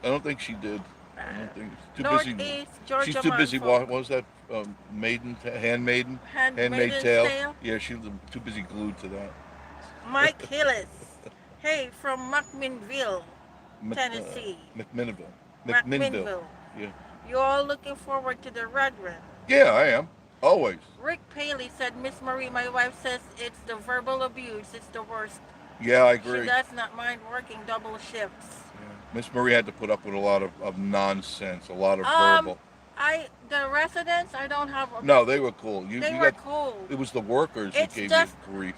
S1: I don't think she did. I don't think too busy.
S2: Northeast
S1: She's
S2: Georgia
S1: too
S2: Mountain
S1: busy.
S2: Folk.
S1: What was that? Handmaid
S2: Handmaiden's
S1: Tale.
S2: Tale.
S1: Yeah, she's too busy glued to that.
S2: Mike Hillis. Hey, from McMinnville,
S1: Mc,
S2: Tennessee.
S1: McMinnville. McMinnville.
S2: McMinnville.
S1: Yeah.
S2: You all looking forward to the Red Run?
S1: Yeah, I am. Always.
S2: Rick Paley said, Miss Marie, my wife says it's the verbal abuse. It's the worst.
S1: Yeah, I
S2: She
S1: agree.
S2: does not mind working double shifts.
S1: Yeah. Miss Marie had to put up with a lot of nonsense, a lot of
S2: Um,
S1: verbal.
S2: the residents, I don't have a.
S1: No, they were cool.
S2: They
S1: You
S2: were
S1: got.
S2: cool.
S1: It was the workers who
S2: It's
S1: gave you
S2: just,
S1: grief.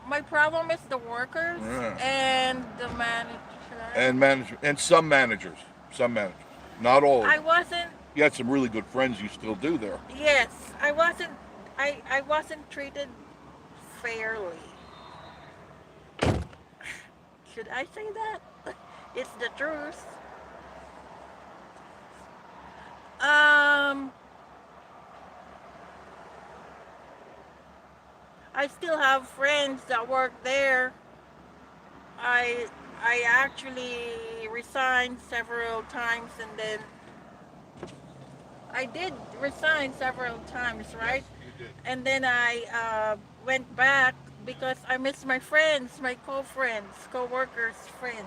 S2: my problem is the workers
S1: Yeah.
S2: and the manager.
S1: And some managers, not all of
S2: I
S1: them.
S2: wasn't.
S1: You had some really good friends. You still do there.
S2: Yes, I wasn't. I wasn't treated fairly. Should I say that? It's the truth. Um, I still have friends that work there. I I actually resigned several times, and then I did resign several times,
S1: Yes,
S2: right?
S1: you did.
S2: And then I went back because I miss my friends, my co-friends, co-workers, friends.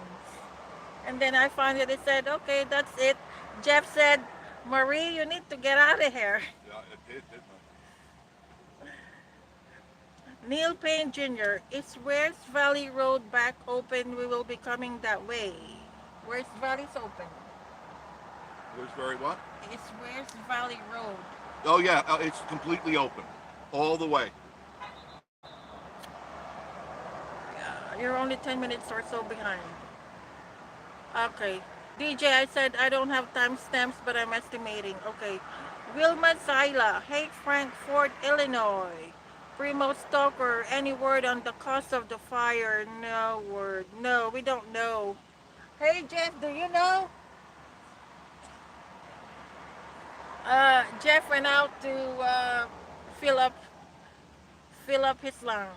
S2: And then I finally said, okay, that's it. Jeff said, Marie, you need to get out of here.
S1: Yeah, it did, didn't
S2: Neil Payne Jr., is West Valley Road back open? We will be coming that way. West Valley's open.
S1: it? Was very what?
S2: It's West Valley Road.
S1: Oh yeah, it's completely open, all the way.
S2: You're only 10 minutes or so behind. Okay. DJ, I said I don't have timestamps, but I'm estimating. Okay. Wilma Zyla. Hey, Frankfort, Illinois. Primo Stoker. Any word on the cause of the fire? No word. No, we don't know. Hey, Jeff, do you know? Jeff went out to fill up fill up his lungs.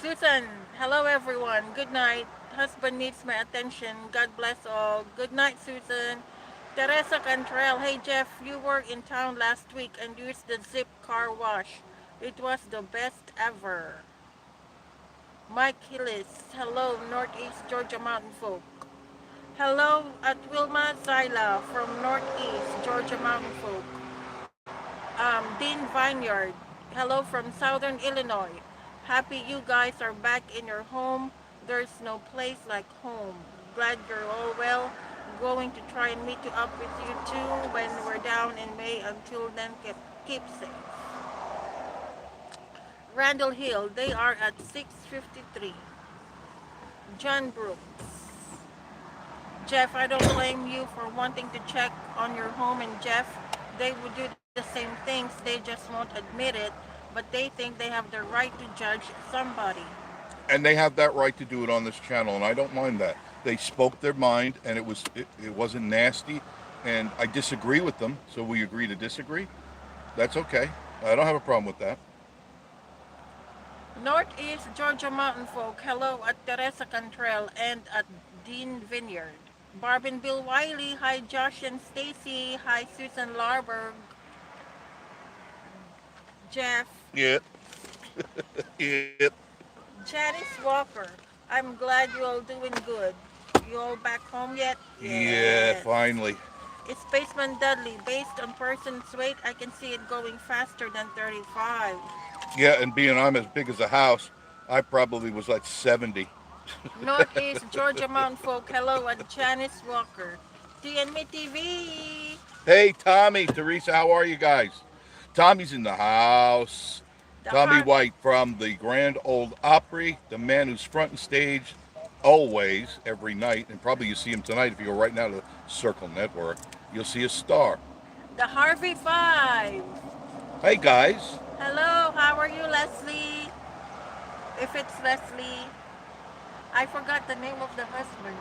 S2: Susan, hello everyone. Good night. Husband needs my attention. God bless all. Good night, Susan. Teresa Cantrell. Hey Jeff, you were in town last week and used the Zip car wash. It was the best ever. Mike Hillis. Hello, Northeast Georgia Mountain folk. Hello at Wilma Zyla from Northeast Georgia Mountain folk. Dean Vineyard. Hello from Southern Illinois. Happy you guys are back in your home. There's no place like home. Glad you're all well. Going to try and meet you up with you too when we're down in May. Until then, keep safe. Randall Hill, they are at 653. John Brooks. Jeff, I don't blame you for wanting to check on your home. And Jeff, they would do the same things. They just won't admit it, but they think they have the right to judge somebody.
S1: And they have that right to do it on this channel, and I don't mind that. They spoke their mind, and it wasn't nasty, and I disagree with them, so we agree to disagree. That's okay. I don't have a problem with that.
S2: Northeast Georgia Mountain Folk, hello at Teresa Cantrell and at Dean Vineyard. Barb and Bill Wiley, hi Josh and Stacy, hi Susan Larberg, Jeff,
S1: Yeah. Yeah.
S2: Janice Walker. I'm glad you all doing good. You all back home yet?
S1: Yeah,
S2: Yes.
S1: finally.
S2: It's Spaceman Dudley. Based on person's weight, I can see it going faster than 35.
S1: Yeah, and being I'm as big as a house, I probably was like 70.
S2: Northeast Georgia Mountain Folk, hello at Janice Walker. TNME TV.
S1: Hey, Tommy, Teresa, how are you guys? Tommy's in the house.
S2: The
S1: Tommy
S2: hot
S1: White from the Grand Old Opry, the man who's front and stage always, every night, and probably you see him tonight if you go right now to Circle Network, you'll see a star.
S2: The Harvey Five.
S1: Hey guys,
S2: Hello, how are you, Leslie? If it's Leslie, I forgot the name of the husband.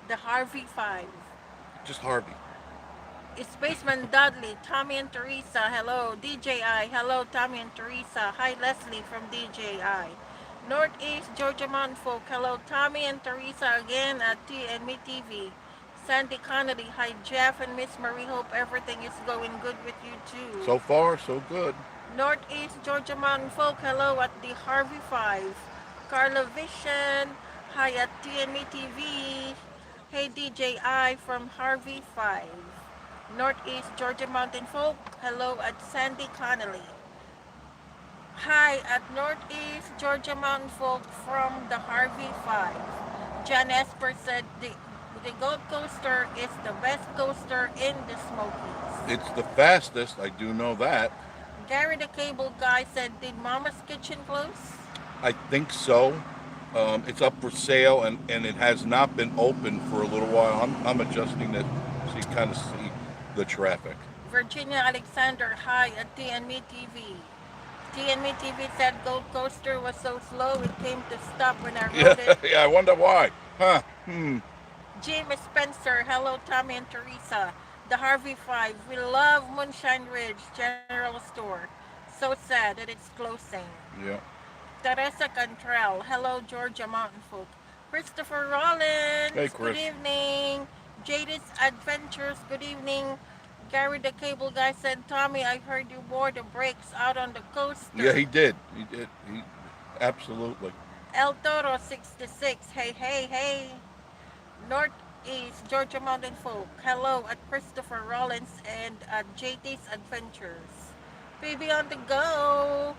S2: The Harvey Five.
S1: just Harvey.
S2: Spaceman Dudley, Tommy and Teresa, hello. DJI, hello, Tommy and Teresa. Hi, Leslie from DJI. Northeast Georgia Mountain Folk, hello, Tommy and Teresa again at TNME TV. Sandy Connolly, hi, Jeff and Miss Marie. Hope everything is going good with you too.
S1: So far, so good.
S2: Northeast Georgia Mountain Folk, hello at the Harvey Five. Carla Vision, hi at TNME TV. Hey DJI from Harvey Five. Northeast Georgia Mountain Folk, hello at Sandy Connolly. Hi at Northeast Georgia Mountain Folk from the Harvey Five. John Esper said the Gold Coaster is the best coaster in the Smokies.
S1: It's the fastest, I do know that.
S2: Gary the Cable Guy said, did Mama's Kitchen close?
S1: I think so. It's up for sale, and it has not been open for a little while. I'm adjusting it so you kind of see the traffic.
S2: Virginia Alexander, hi at TNME TV. TNME TV said Gold Coaster was so slow it came to stop when I rode it.
S1: Yeah, I wonder why. Huh?
S2: Jim Spencer, hello Tommy and Teresa. The Harvey Five, we love Moonshine Ridge General Store. So sad that it's closing.
S1: Yeah.
S2: Teresa Cantrell, hello Georgia Mountain Folk. Christopher Rollins,
S1: Hey,
S2: good
S1: Chris.
S2: evening. Jadis Adventures, good evening. Gary the Cable Guy said, Tommy, I heard you wore the brakes out on the coaster.
S1: Yeah, he did. He did. Absolutely.
S2: El Toro 66, hey, hey, hey. Northeast Georgia Mountain Folk, hello at Christopher Rollins and at JT's Adventures. Baby on the go.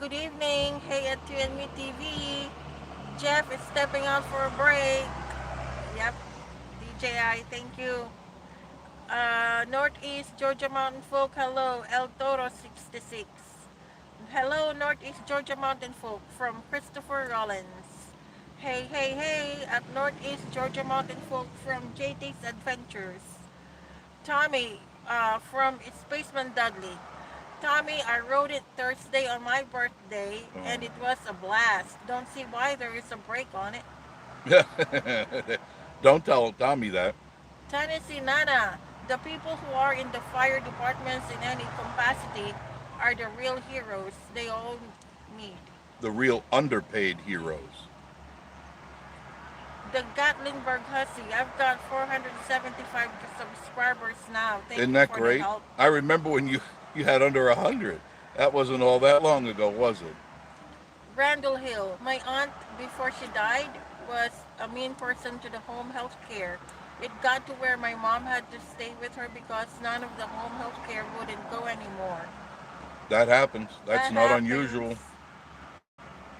S2: Good evening. Hey at TNME TV. Jeff is stepping out for a break. Yep. DJI, thank you. Northeast Georgia Mountain Folk, hello. El Toro 66. Hello, Northeast Georgia Mountain Folk from Christopher Rollins. Hey, hey, hey at Northeast Georgia Mountain Folk from JT's Adventures. Tommy from Spaceman Dudley. Tommy, I rode it Thursday on my birthday and it was a blast. Don't see why there is a brake on it.
S1: Don't tell Tommy that.
S2: Tennessee Nana, the people who are in the fire departments in any capacity are the real heroes they all need.
S1: The real underpaid heroes.
S2: The Gatlinburg Hussy, I've got 475 subscribers now. Thank
S1: Isn't
S2: you
S1: that
S2: for
S1: great?
S2: the help.
S1: I remember when you had under 100. That wasn't all that long ago, was it?
S2: Randall Hill, my aunt before she died was a mean person to the home health care. It got to where my mom had to stay with her because none of the home health care wouldn't go anymore.
S1: That happens. That's
S2: That
S1: not
S2: happens.
S1: unusual.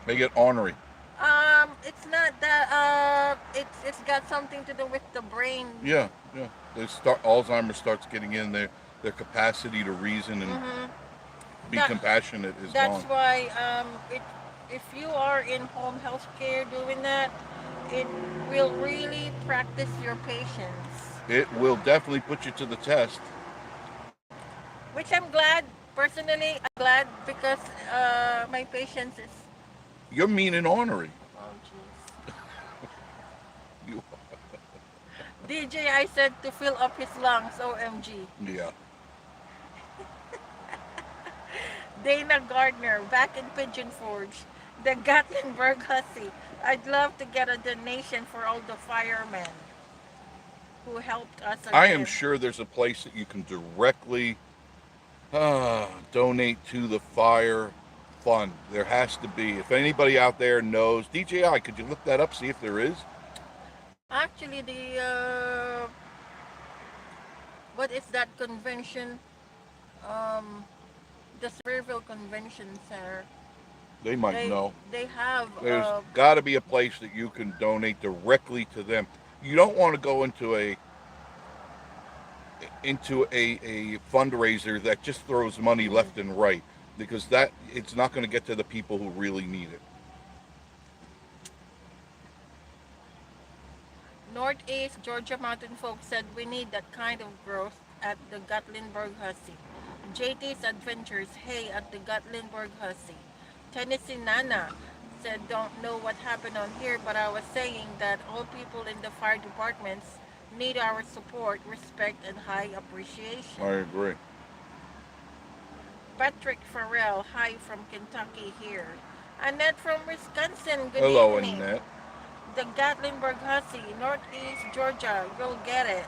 S1: They get ornery.
S2: It's not that. It's got something to do with the brain.
S1: Yeah, yeah. They start Alzheimer's starts getting in their capacity to reason and be
S2: That-
S1: compassionate is
S2: That's
S1: gone.
S2: why if you are in home health care doing that, it will really practice your patience.
S1: It will definitely put you to the test.
S2: Which I'm glad. Personally, I'm glad because my patience is.
S1: You're mean and ornery.
S2: Oh jeez.
S1: You,
S2: DJI said to fill up his lungs. OMG.
S1: yeah.
S2: Dana Gardner, back in Pigeon Forge. The Gatlinburg Hussy. I'd love to get a donation for all the firemen who helped us again.
S1: I am sure there's a place that you can directly donate to the fire fund. There has to be. If anybody out there knows, DJI, could you look that up, see if there is?
S2: Actually, what is that convention? The Sevierville Convention Center.
S1: They might
S2: They
S1: know.
S2: they have
S1: There's got to be a place that you can donate directly to them. You don't want to go into a fundraiser that just throws money left and right, because that it's not going to get to the people who really need it.
S2: Northeast Georgia mountain folks said we need that kind of growth at the Gatlinburg Hussey. JT's Adventures, hey, at the Gatlinburg Hussey. Tennessee Nana said, don't know what happened on here, but I was saying that all people in the fire departments need our support, respect, and high appreciation.
S1: I agree.
S2: Patrick Farrell, hi from Kentucky here. Annette from Wisconsin, good
S1: Hello,
S2: evening.
S1: Annette.
S2: The Gatlinburg Hussey, Northeast Georgia, you'll get it.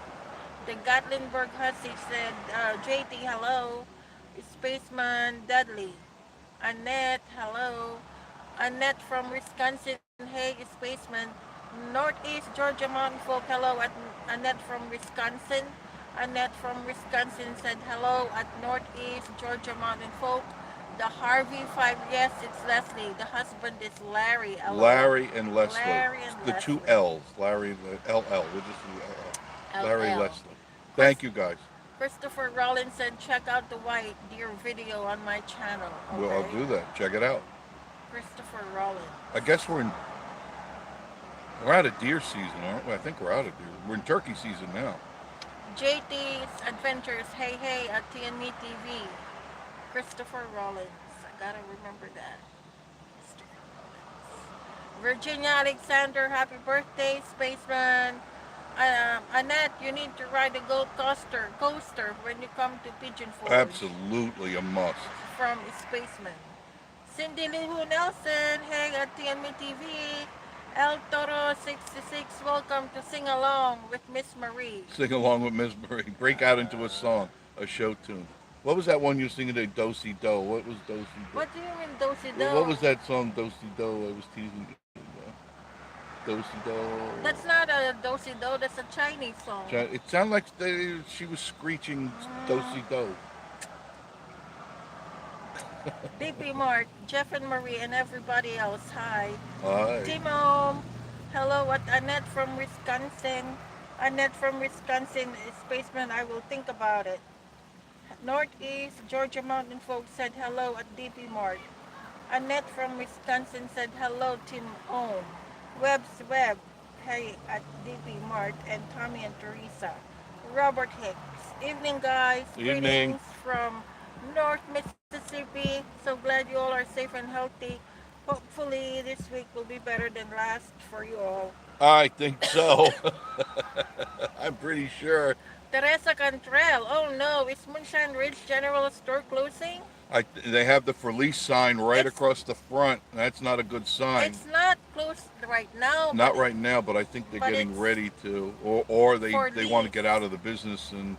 S2: The Gatlinburg Hussey said, JT, hello. Spaceman Dudley. Annette, hello. Annette from Wisconsin, hey, Spaceman. Northeast Georgia Mountain Folk, hello at Annette from Wisconsin. Annette from Wisconsin said hello at Northeast Georgia Mountain Folk. The Harvey 5, yes, it's Leslie. The husband is Larry. LOL.
S1: Larry and Leslie.
S2: Larry and
S1: The
S2: Leslie.
S1: two L's. Larry, the LL. We'll just do LL. Larry
S2: LL.
S1: Leslie. Thank you, guys.
S2: Christopher Rollins said, check out the white deer video on my channel. Okay?
S1: Well, I'll do that. Check it out.
S2: Christopher Rollins.
S1: I guess we're out of deer season, aren't we? I think we're out of deer. We're in turkey season now.
S2: JT's Adventures, hey, hey, at TNME TV. Christopher Rollins. I gotta remember that. Christopher Rollins. Virginia Alexander, happy birthday, Spaceman. Annette, you need to ride a gold coaster when you come to Pigeon Forge.
S1: Absolutely a must.
S2: From Spaceman. Cindy Lihu Nelson, hey at TNME TV. El Toro 66, welcome to Sing Along with Miss Marie.
S1: Sing along with Miss Marie. Break out into a song, a show tune. What was that one you were singing to Do-Si Do? What was Do-Si Do?
S2: What do you mean Do-Si Do?
S1: What was that song, Do-Si Do? I was teasing you. Do-Si Do.
S2: That's not a Do-Si Do, that's a Chinese song.
S1: It sounded like she was screeching Do-Si Do.
S2: BP Mart, Jeff and Marie, and everybody else, hi.
S1: Hi.
S2: Timo, hello at Annette from Wisconsin. Annette from Wisconsin, Spaceman, I will think about it. Northeast Georgia Mountain folks said hello at DP Mart. Annette from Wisconsin said hello, Tim Ohm. Webb's Web, hey at DP Mart, and Tommy and Teresa. Robert Hicks, evening guys.
S1: Evening.
S2: Greetings from North Mississippi. So glad you all are safe and healthy. Hopefully this week will be better than last for you all.
S1: I think so. I'm pretty sure.
S2: Teresa Cantrell, oh no, is Moonshine Ridge General Store closing?
S1: They have the for lease sign right across the front. That's not a good sign.
S2: It's not closed right now.
S1: Not right now, but I think they're getting ready to, or they want to get out of the business. And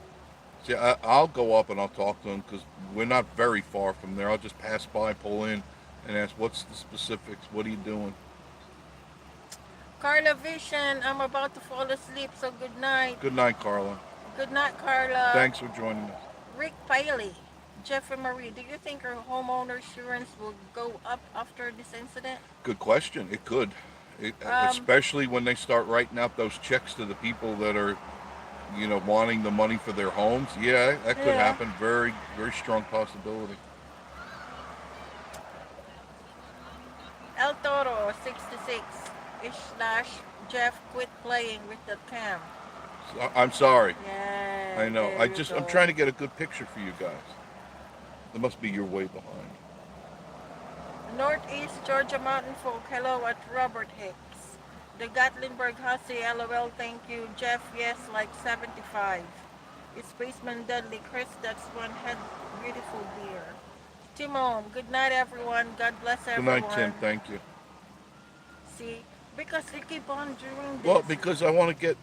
S1: see, I'll go up and I'll talk to them because we're not very far from there. I'll just pass by, pull in, and ask, what's the specifics? What are you doing?
S2: Carla Vision, I'm about to fall asleep, so good night.
S1: Good night, Carla.
S2: Good night, Carla.
S1: Thanks for joining us.
S2: Rick Paley, Jeff and Marie, do you think your homeowner insurance will go up after this incident?
S1: Good question. It could. Especially when they start writing out those checks to the people that are, wanting the money for their homes. Yeah, that could happen. Very, very strong possibility.
S2: El Toro 66 /Jeff quit playing with the cam.
S1: I'm sorry.
S2: Yeah.
S1: I know. I'm trying to get a good picture for you guys. There must be your way behind.
S2: Northeast Georgia Mountain Folk, hello at Robert Hicks. The Gatlinburg Hussey, LOL, thank you. Jeff, yes, like 75. It's Spaceman Dudley. Chris, that's one head beautiful deer. Timon, good night everyone. God bless everyone.
S1: Good night, Tim. Thank you.
S2: See, because they keep on doing this.
S1: Well, because I want to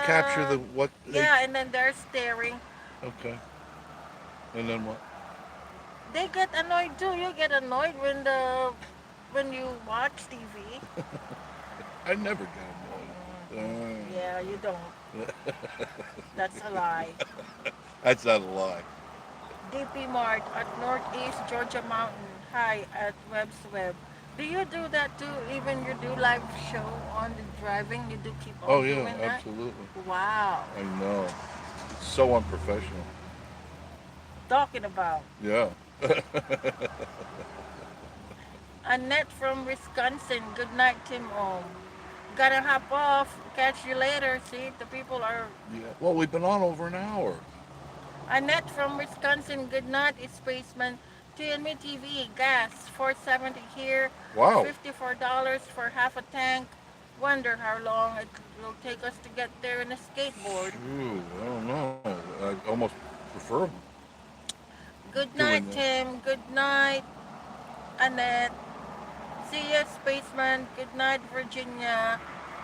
S1: capture the what.
S2: Yeah, and then they're staring.
S1: Okay. And then what?
S2: They get annoyed too. You get annoyed when you watch TV.
S1: I never get annoyed.
S2: Yeah, you don't. That's a lie.
S1: That's not a lie.
S2: DP Mart at Northeast Georgia Mountain. Hi at Webb's Web. Do you do that too? Even you do live show on the driving, you do keep on doing that?
S1: Absolutely.
S2: Wow.
S1: I know. It's so unprofessional.
S2: Talking about.
S1: Yeah.
S2: Annette from Wisconsin. Good night, Tim Ohm. Gotta hop off. Catch you later. See, the people are.
S1: Yeah. Well, we've been on over an hour.
S2: Annette from Wisconsin. Good night, spaceman. TNM TV. Gas. 470 here.
S1: Wow.
S2: $54 for half a tank. Wonder how long it will take us to get there in a skateboard.
S1: Shoot, I don't know. I almost prefer
S2: Good
S1: doing
S2: night,
S1: that.
S2: Tim. Good night, Annette. See ya, spaceman. Good night, Virginia.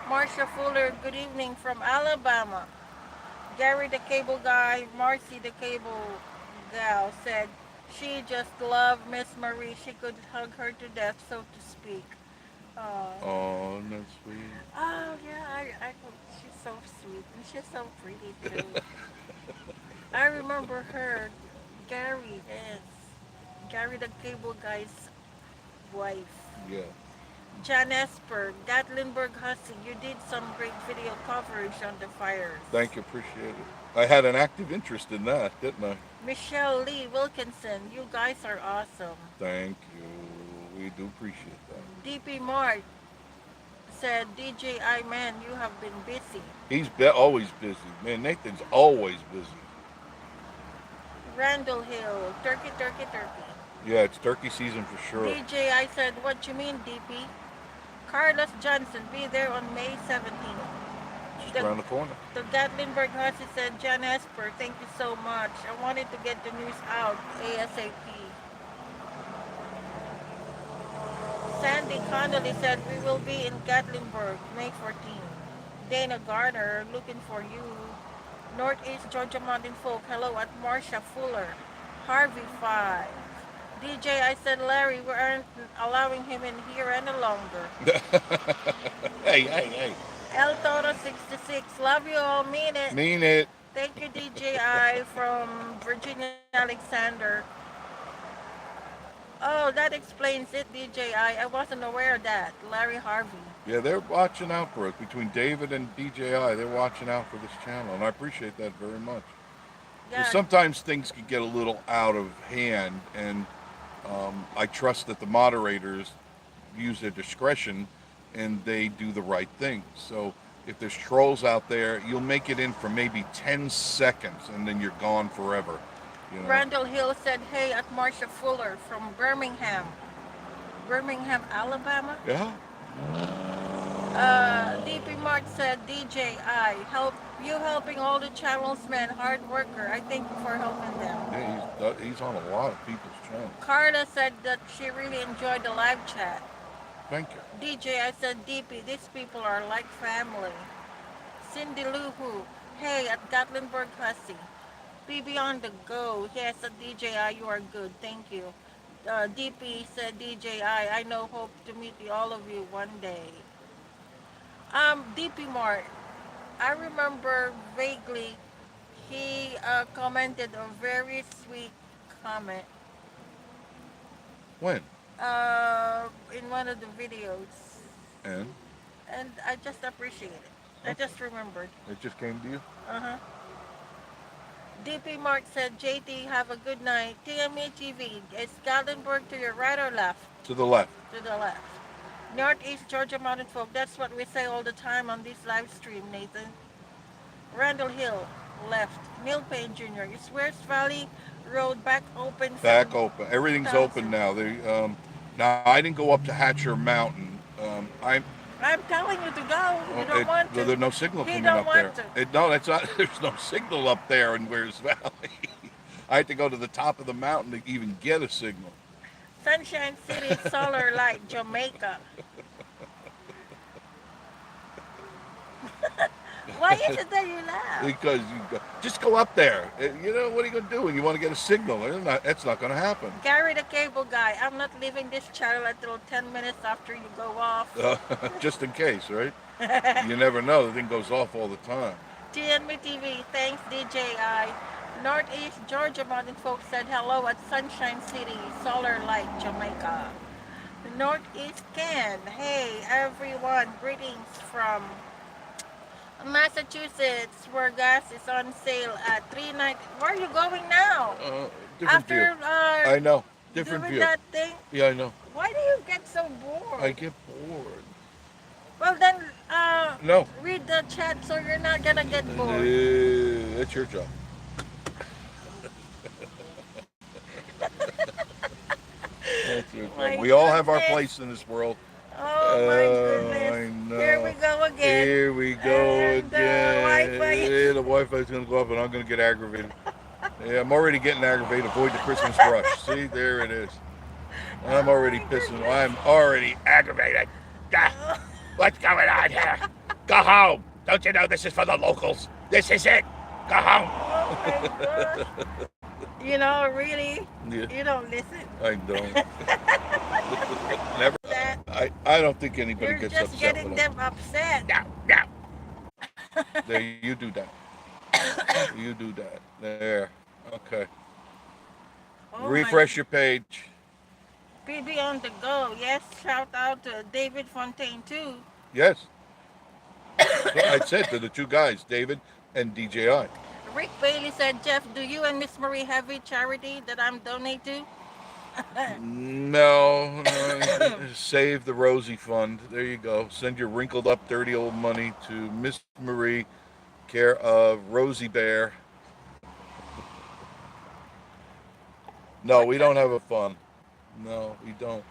S2: Marcia Fuller. Good evening from Alabama. Gary the cable guy, Marcy the cable gal said she just loved Miss Marie. She could hug her to death, so to speak. Oh,
S1: Oh, that's sweet.
S2: oh yeah, she's so sweet and she's so pretty too. I remember her, Gary is Gary the cable guy's wife.
S1: Yeah.
S2: Jan Esper, Gatlinburg Hussey, you did some great video coverage on the fires.
S1: Thank you. Appreciate it. I had an active interest in that, didn't I?
S2: Michelle Lee Wilkinson, you guys are awesome.
S1: Thank you. We do appreciate that.
S2: DP Mart said, DJI man, you have been busy.
S1: Always busy. Man, Nathan's always busy.
S2: Randall Hill, turkey, turkey, turkey.
S1: Yeah, it's turkey season for sure.
S2: DJI said, what you mean, DP? Carlos Johnson, be there on May 17th.
S1: Just
S2: The,
S1: around the corner.
S2: the Gatlinburg Hussey said, John Esper, thank you so much. I wanted to get the news out ASAP. Sandy Connolly said, we will be in Gatlinburg May 14th. Dana Garner, looking for you. Northeast Georgia Mountain Folk, hello at Marcia Fuller. Harvey 5. DJ, I said, Larry, we aren't allowing him in here any longer.
S1: Hey, hey, hey.
S2: El Toro 66, love you all, mean it.
S1: Mean it.
S2: Thank you, DJI from Virginia Alexander. Oh, that explains it, DJI. I wasn't aware of that. Larry Harvey.
S1: Yeah, they're watching out for us. Between David and DJI, they're watching out for this channel, and I appreciate that very much. Because
S2: Yeah,
S1: sometimes things can get a little out of hand, and I trust that the moderators use their discretion and they do the right thing. So if there's trolls out there, you'll make it in for maybe 10 seconds, and then you're gone forever. You know?
S2: Randall Hill said, hey at Marcia Fuller from Birmingham, Alabama.
S1: Yeah.
S2: DP Mart said, DJI, helping all the channels, man, hard worker. I thank you for helping them.
S1: Yeah, he's on a lot of people's channels.
S2: Carla said that she really enjoyed the live chat.
S1: Thank you.
S2: DJ, I said, DP, these people are like family. Cindy Luhu, hey at Gatlinburg Hussey. BB on the go. Yes, at DJI, you are good. Thank you. DP said, DJI, I know, hope to meet all of you one day. DP Mart, I remember vaguely he commented a very sweet comment
S1: When?
S2: in one of the videos,
S1: And
S2: and I just appreciate it. I
S1: okay.
S2: just remembered.
S1: It just came to you?
S2: Uh-huh. DP Mark said, JT, have a good night. TME TV, is Gatlinburg to your right or left?
S1: To the left.
S2: To the left. Northeast Georgia Mountain Folk, that's what we say all the time on this live stream, Nathan. Randall Hill, left. Neil Payne Jr., is West Valley Road back open
S1: Back open. Everything's open
S2: 7,000?
S1: now. Now I didn't go up to Hatcher Mountain.
S2: I'm telling you to go. You don't want to.
S1: There's no signal
S2: He
S1: coming
S2: don't
S1: up there.
S2: want to.
S1: No, that's not. There's no signal up there in Wears Valley. I had to go to the top of the mountain to even get a signal.
S2: Sunshine City, Solar Light, Jamaica. Why is it that you laugh?
S1: Because just go up there. You know, what are you going to do? And you want to get a signal. That's not going to happen.
S2: Gary the cable guy, I'm not leaving this channel until 10 minutes after you go off.
S1: Just in case, right? You never know. The thing goes off all the time.
S2: TNM TV, thanks DJI. Northeast Georgia Mountain folks said hello at Sunshine City, Solar Light, Jamaica. Northeast Can, hey everyone, greetings from Massachusetts, where gas is on sale at 3.90. Where are you going now?
S1: Different view.
S2: After
S1: I know. Different
S2: doing
S1: view.
S2: that thing?
S1: Yeah, I know.
S2: Why do you get so
S1: I
S2: bored?
S1: get bored.
S2: Well then,
S1: No.
S2: Read the chat so you're not gonna get bored.
S1: That's your job. That's your job.
S2: My
S1: We all have our
S2: goodness.
S1: place in this world.
S2: Oh my
S1: Oh,
S2: goodness.
S1: I
S2: Here we
S1: know.
S2: go again.
S1: Here we go
S2: And
S1: again.
S2: Wi-Fi.
S1: Yeah, the Wi-Fi's gonna go up, and I'm gonna get aggravated. Yeah, I'm already getting aggravated. Avoid the Christmas rush. See, there it is. I'm
S2: Oh
S1: already
S2: my
S1: pissing.
S2: goodness.
S1: I'm already aggravated. Ah,
S2: Oh,
S1: what's going on here? Go home. Don't you know this is for the locals? This is it. Go home.
S2: oh my gosh. You know, really,
S1: Yeah,
S2: you don't listen.
S1: I don't. Never.
S2: That
S1: I don't think anybody
S2: you're
S1: gets
S2: just
S1: upset
S2: getting
S1: with them.
S2: them upset.
S1: No, no. There, you do that. You do that. There. Okay.
S2: Oh my
S1: Refresh your page.
S2: PB on the go. Yes, shout out to David Fontaine too.
S1: Yes. I said to the two guys, David and DJI.
S2: Rick Bailey said, Jeff, do you and Miss Marie have a charity that I'm donate to?
S1: No, save the Rosie Fund. There you go. Send your wrinkled up, dirty old money to Miss Marie, care of Rosie Bear. No,
S2: What
S1: we
S2: the?
S1: don't have a fund. No, we don't.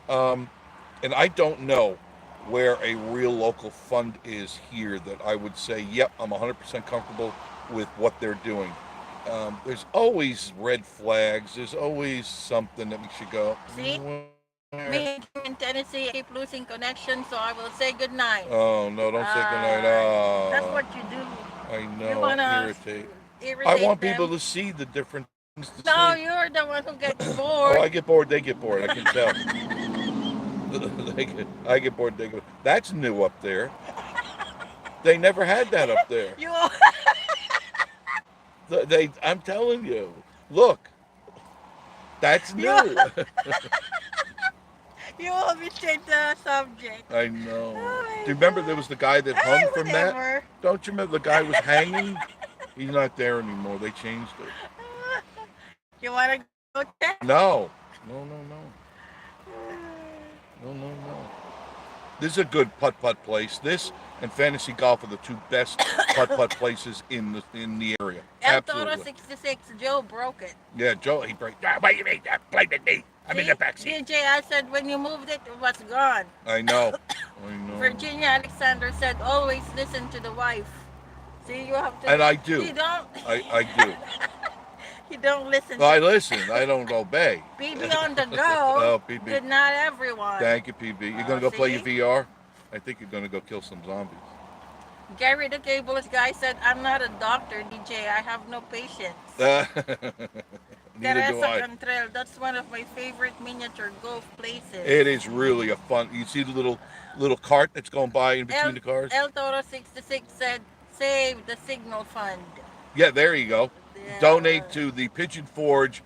S1: Um, and I don't know where a real local fund is here that I would say, yep, I'm 100% comfortable with what they're doing. There's always red flags. There's always something that makes you go,
S2: See,
S1: where?
S2: me and Kim in Tennessee keep losing connection, so I will say good night.
S1: Oh, no, don't say goodnight.
S2: That's
S1: Oh,
S2: what you do.
S1: I
S2: You
S1: know,
S2: wanna
S1: irritate. I
S2: irritate
S1: want people
S2: them.
S1: to see the different things to
S2: No,
S1: say.
S2: you're the one who gets
S1: Oh,
S2: bored.
S1: I get bored, they get bored. I can tell. I get bored, they get. That's new up there. They never had that up there.
S2: You
S1: I'm telling you. Look, that's
S2: you
S1: new.
S2: you always change the subject.
S1: I know.
S2: Oh my
S1: Do you remember there
S2: god.
S1: was the guy that
S2: Hey,
S1: hung from that?
S2: whatever.
S1: Don't you remember the guy was hanging? He's not there anymore. They changed it.
S2: You wanna go check?
S1: No. No, no, no. No, no, no. This is a good putt-putt place. This and Fantasy Golf are the two best putt-putt places in the area.
S2: El Toro
S1: Absolutely.
S2: 66, Joe broke it.
S1: Yeah, Joe, he break. Ah, what do you mean? Play with me. I'm in
S2: See?
S1: the backseat.
S2: DJ, I said when you moved it, it was gone.
S1: I know. I know.
S2: Virginia Alexander said always listen to the wife. See, you have to.
S1: And I do.
S2: You don't.
S1: I do.
S2: You don't listen
S1: Well, I
S2: to.
S1: listen. I don't obey.
S2: PB on the go.
S1: Oh, PB.
S2: Good night, everyone.
S1: Thank you, PB. You're going to go play your
S2: See?
S1: VR? I think you're going to go kill some zombies.
S2: Gary the Cables guy said, I'm not a doctor, DJ. I have no patience.
S1: Neither do
S2: Teresa
S1: I.
S2: Cantrell, that's one of my favorite miniature golf places.
S1: It is really a fun. You see the little cart that's going by in between the cars?
S2: El Toro 66 said, save the signal fund.
S1: Yeah, there you go.
S2: Yeah.
S1: Donate to the Pigeon Forge.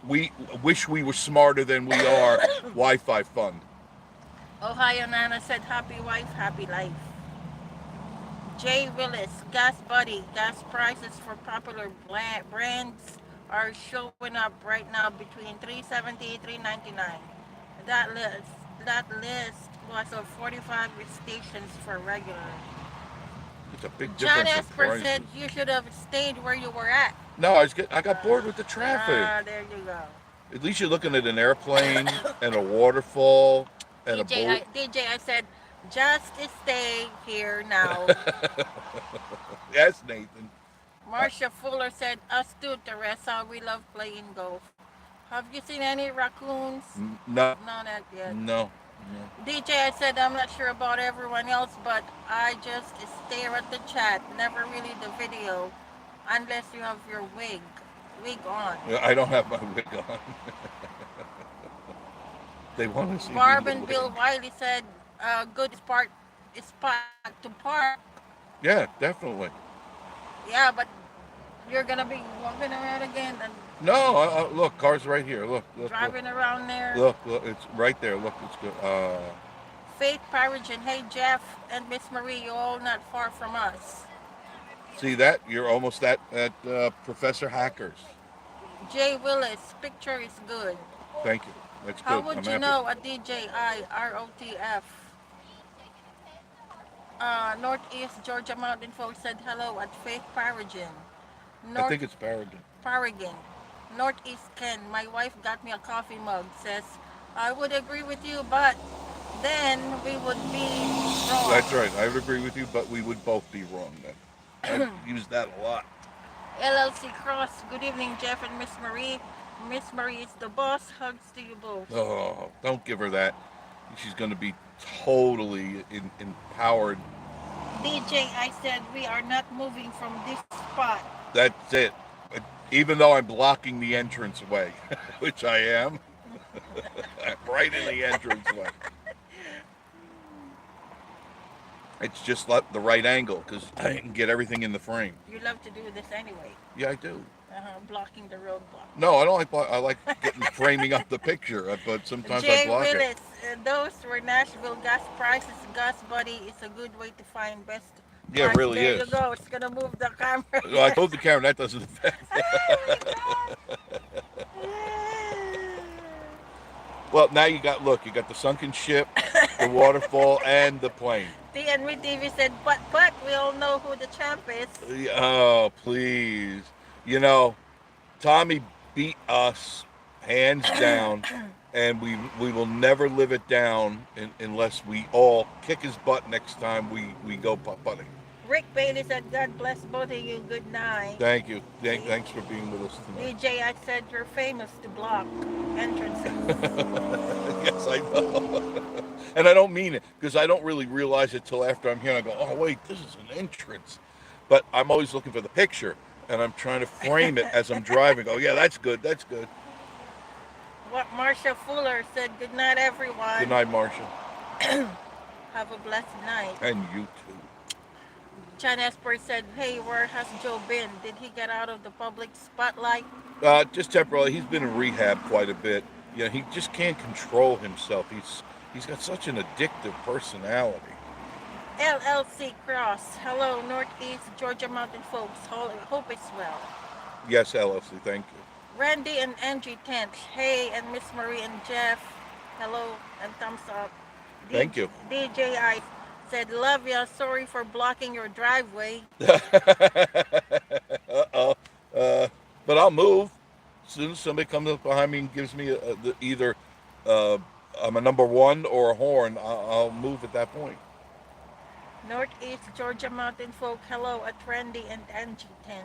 S1: We wish we were smarter than we are. Wi-Fi fund.
S2: Ohio Nana said, happy wife, happy life. Jay Willis, gas buddy, gas prices for popular brands are showing up right now between 370 and 399. That list was of 45 stations for regular.
S1: It's a big
S2: John
S1: difference in
S2: Esper
S1: prices.
S2: said you should have stayed where you were at.
S1: No, I got bored with the traffic.
S2: There you go.
S1: At least you're looking at an airplane and a waterfall and a boat.
S2: DJ, I said, just stay here now.
S1: Yes, Nathan.
S2: Marcia Fuller said, us too, Teresa, we love playing golf. Have you seen any raccoons?
S1: No,
S2: No, not yet.
S1: no.
S2: DJ, I said, I'm not sure about everyone else, but I just stare at the chat, never really the video, unless you have your wig on.
S1: I don't have my wig on. They want to see
S2: Barb
S1: me
S2: and
S1: with
S2: Bill
S1: it.
S2: Wiley said, good spot to park.
S1: Yeah, definitely.
S2: Yeah, but you're going to be walking around again and
S1: No, look, car's right here. Look,
S2: driving around there.
S1: look, it's right there. Look, it's good.
S2: Faith Paragon, hey Jeff and Miss Marie, you're all not far from us.
S1: See that? You're almost at Professor Hackers.
S2: Jay Willis, picture is good.
S1: Thank you. That's good.
S2: How would
S1: I'm
S2: you
S1: happy.
S2: know a DJI ROTF? Northeast Georgia Mountain folks said hello at Faith Paragon.
S1: I
S2: North
S1: think it's Paragon.
S2: Paragon. Northeast Ken. My wife got me a coffee mug. Says, I would agree with you, but then we would be wrong.
S1: That's right. I would agree with you, but we would both be wrong then. I've used that a lot.
S2: LLC Cross. Good evening, Jeff and Miss Marie. Miss Marie is the boss. Hugs to you both.
S1: Oh, don't give her that. She's going to be totally empowered.
S2: DJ, I said we are not moving from this spot.
S1: That's it. Even though I'm blocking the entranceway, which I am, right in the entranceway. It's just like the right angle because I can get everything in the frame.
S2: You love to do this anyway.
S1: Yeah, I do.
S2: Blocking the roadblock.
S1: No, I don't like. I like getting framing up the picture, but sometimes I
S2: Jay
S1: block
S2: Willis,
S1: it.
S2: those were Nashville gas prices. Gas Buddy is a good way to find best
S1: Yeah, it
S2: price.
S1: really
S2: There
S1: is.
S2: you go. It's gonna move the camera.
S1: Well, I told the camera that doesn't affect. Well, now you got look. You got the sunken ship, the waterfall, and the plane.
S2: TNV TV said, but we all know who the champ is.
S1: Oh, please. You know, Tommy beat us hands down, and we will never live it down unless we all kick his butt next time we go putt-putting.
S2: Rick Bailey said, God bless both of you. Good night.
S1: Thank you. Thanks for being with us tonight.
S2: DJ, I said you're famous to block entrances.
S1: Yes, I know. And I don't mean it because I don't really realize it till after I'm here and I go, oh, wait, this is an entrance. But I'm always looking for the picture and I'm trying to frame it as I'm driving. Oh, yeah, that's good. That's good.
S2: What Marcia Fuller said, good night, everyone.
S1: Good night, Marcia.
S2: Have a blessed night.
S1: And you too.
S2: Chan Esper said, hey, where has Joe been? Did he get out of the public spotlight?
S1: Just temporarily. He's been in rehab quite a bit. You know, he just can't control himself. He's got such an addictive personality.
S2: LLC Cross. Hello, Northeast Georgia Mountain folks. Hope it's well.
S1: Yes, LFC, thank you.
S2: Randy and Angie Tent. Hey, and Miss Marie and Jeff. Hello, and thumbs up.
S1: Thank you.
S2: DJI said, love ya. Sorry for blocking your driveway.
S1: Uh-oh. But I'll move. As soon as somebody comes up behind me and gives me either I'm a number one or a horn, I'll move at that point.
S2: Northeast Georgia Mountain folk, hello at Randy and Angie Tent.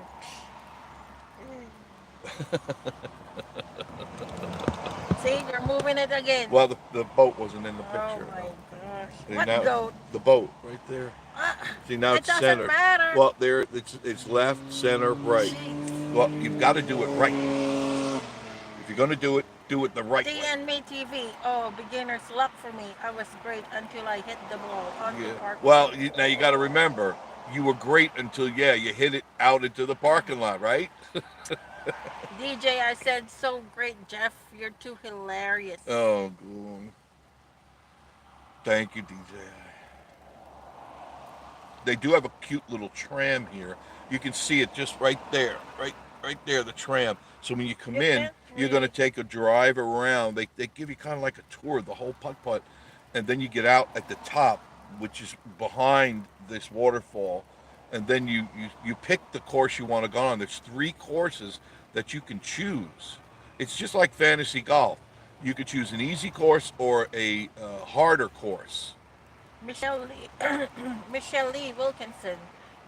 S2: See, you're moving it again.
S1: Well, the boat wasn't in the picture.
S2: Oh my gosh.
S1: See,
S2: What
S1: now,
S2: goat?
S1: the boat right there. See, now
S2: It
S1: it's
S2: doesn't
S1: center.
S2: matter.
S1: Well, there it's left, center, right.
S2: Jeez.
S1: Well, you've got to do it right. If you're going to do it the right way.
S2: DNB TV. Oh, beginner's luck for me. I was great until I hit the ball on the park.
S1: Well, now you got to remember, you were great until you hit it out into the parking lot, right?
S2: DJ, I said, so great, Jeff. You're too hilarious.
S1: Oh, God. Thank you, DJ. They do have a cute little tram here. You can see it just right there, right there, the tram. So when you come in, you're going to take a drive around. They give you kind of like a tour of the whole putt-putt, and then you get out at the top, which is behind this waterfall, and then you pick the course you want to go on. There's 3 courses that you can choose. It's just like fantasy golf. You could choose an easy course or a harder course.
S2: Michelle Lee Wilkinson.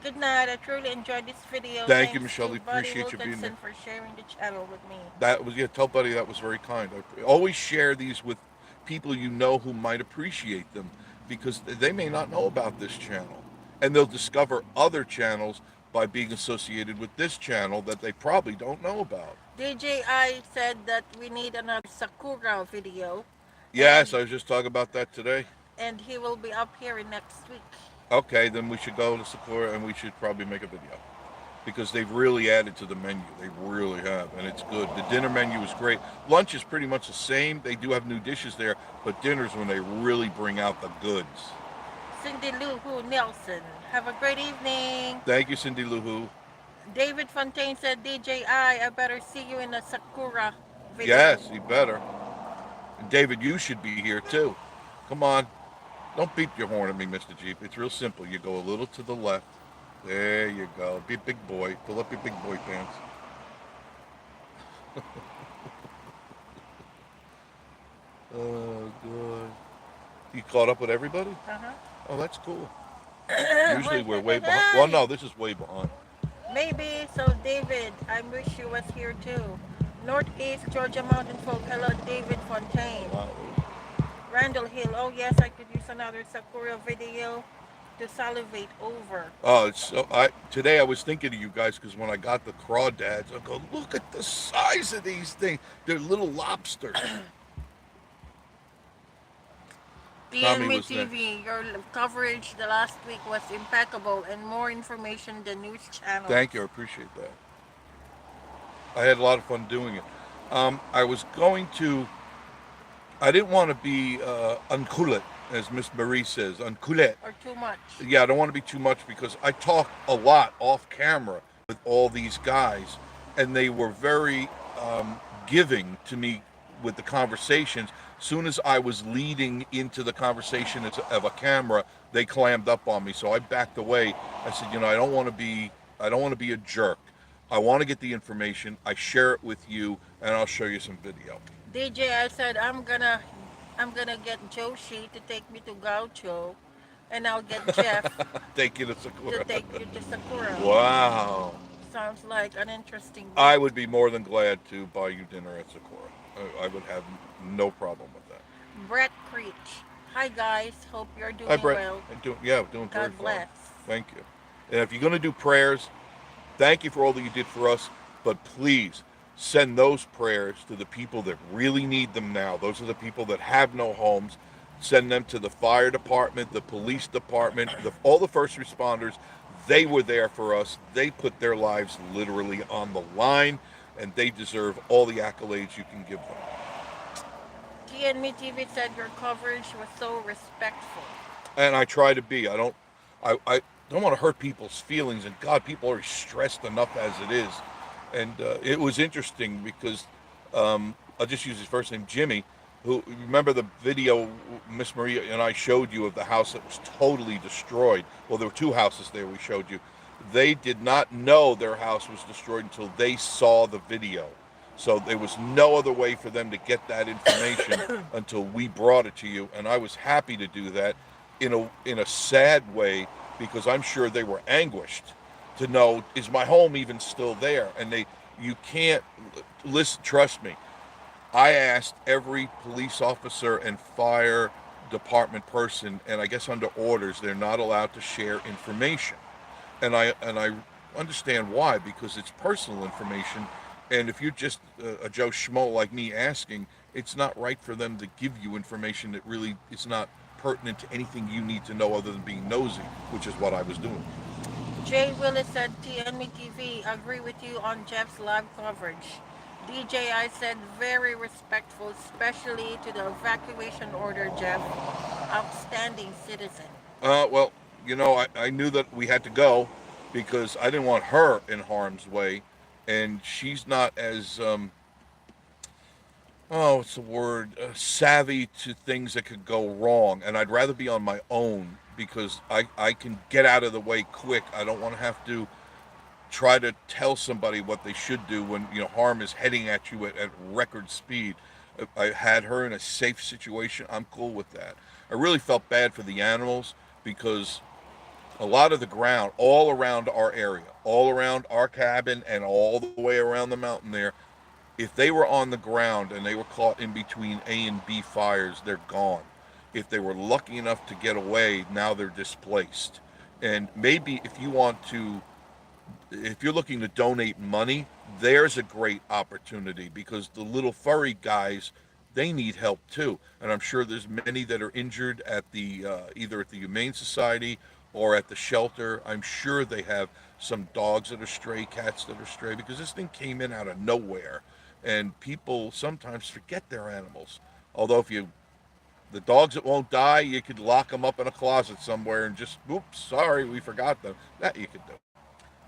S2: Good night. I truly enjoyed this video.
S1: Thank you,
S2: Thanks
S1: Michelle
S2: to
S1: Lee.
S2: Buddy
S1: Appreciate you being
S2: Wilkinson
S1: there.
S2: for sharing the channel with me.
S1: That was tell Buddy that was very kind. I always share these with people you know who might appreciate them because they may not know about this channel, and they'll discover other channels by being associated with this channel that they probably don't know about.
S2: DJI said that we need another Sakura video.
S1: Yes, I was just talking about that today.
S2: And he will be up here next week.
S1: Okay, then we should go to Sakura and we should probably make a video because they've really added to the menu. They really have, and it's good. The dinner menu is great. Lunch is pretty much the same. They do have new dishes there, but dinner's when they really bring out the goods.
S2: Cindy Lou Who Nelson. Have a great evening.
S1: Thank you, Cindy Lou Who.
S2: David Fontaine said, DJI, I better see you in a Sakura video.
S1: Yes, you better. And David, you should be here too. Come on. Don't beat your horn at me, Mr. Jeep. It's real simple. You go a little to the left. There you go. Be a big boy. Pull up your big boy pants. Oh, God. You caught up with everybody?
S2: Uh-huh.
S1: Oh, that's cool. Usually
S2: Hi,
S1: we're
S2: hi,
S1: way
S2: hi,
S1: behind. Well,
S2: hi.
S1: no, this is way behind.
S2: Maybe so, David. I wish you was here too. Northeast Georgia Mountain Folk. Hello, David Fontaine.
S1: Wow.
S2: Randall Hill. Oh yes, I could use another Sakura video to salivate over.
S1: Oh, it's so. I today I was thinking of you guys because when I got the crawdads, I go, look at the size of these things. They're little lobsters. Tommy
S2: DNME
S1: was next.
S2: TV, your coverage the last week was impeccable and more information than news channels.
S1: Thank you. I appreciate that. I had a lot of fun doing it. I was going to. I didn't want to be uncool, as Miss Marie says, uncool.
S2: Or too much.
S1: Yeah, I don't want to be too much because I talk a lot off camera with all these guys, and they were very giving to me with the conversations. Soon as I was leading into the conversation of a camera, they clammed up on me, so I backed away. I said, I don't want to be a jerk. I want to get the information. I share it with you, and I'll show you some video.
S2: DJ, I said I'm gonna get Joshi to take me to Gaucho, and I'll get Jeff
S1: Thank you to
S2: to
S1: Sakura.
S2: take you to Sakura.
S1: Wow.
S2: Sounds like an interesting
S1: I
S2: date.
S1: would be more than glad to buy you dinner at Sakura. I would have no problem with that.
S2: Brett Creech. Hi guys, hope you're
S1: Hi,
S2: doing
S1: Brett.
S2: well.
S1: Yeah, doing very
S2: God
S1: fine.
S2: bless.
S1: Thank you. And if you're going to do prayers, thank you for all that you did for us. But please send those prayers to the people that really need them now. Those are the people that have no homes. Send them to the fire department, the police department, all the first responders. They were there for us. They put their lives literally on the line, and they deserve all the accolades you can give them.
S2: TNME TV said your coverage was so respectful.
S1: And I try to be. I don't want to hurt people's feelings. And God, people are stressed enough as it is. And it was interesting because I'll just use his first name, Jimmy. Who remember the video Miss Maria and I showed you of the house that was totally destroyed? Well, there were two houses there we showed you. They did not know their house was destroyed until they saw the video. So there was no other way for them to get that information until we brought it to you, and I was happy to do that in a sad way because I'm sure they were anguished to know, is my home even still there? And you can't listen. Trust me. I asked every police officer and fire department person, and I guess under orders, they're not allowed to share information. And I understand why, because it's personal information, and if you're just a Joe Schmo like me asking, it's not right for them to give you information that really is not pertinent to anything you need to know other than being nosy, which is what I was doing.
S2: Jay Willis said TNME TV, agree with you on Jeff's live coverage. DJ, I said very respectful, especially to the evacuation order, Jeff. Outstanding citizen.
S1: Well, I knew that we had to go because I didn't want her in harm's way, and she's not as what's the word, savvy to things that could go wrong, and I'd rather be on my own because I can get out of the way quick. I don't want to have to try to tell somebody what they should do when harm is heading at you at record speed. I had her in a safe situation. I'm cool with that. I really felt bad for the animals because a lot of the ground all around our area, all around our cabin, and all the way around the mountain there, if they were on the ground and they were caught in between A and B fires, they're gone. If they were lucky enough to get away, now they're displaced. And maybe if you're looking to donate money, there's a great opportunity because the little furry guys, they need help too. And I'm sure there's many that are injured at the either at the Humane Society or at the shelter. I'm sure they have some dogs that are stray, cats that are stray, because this thing came in out of nowhere, and people sometimes forget their animals. Although if you the dogs that won't die, you could lock them up in a closet somewhere and just, oops, sorry, we forgot them. That you could do.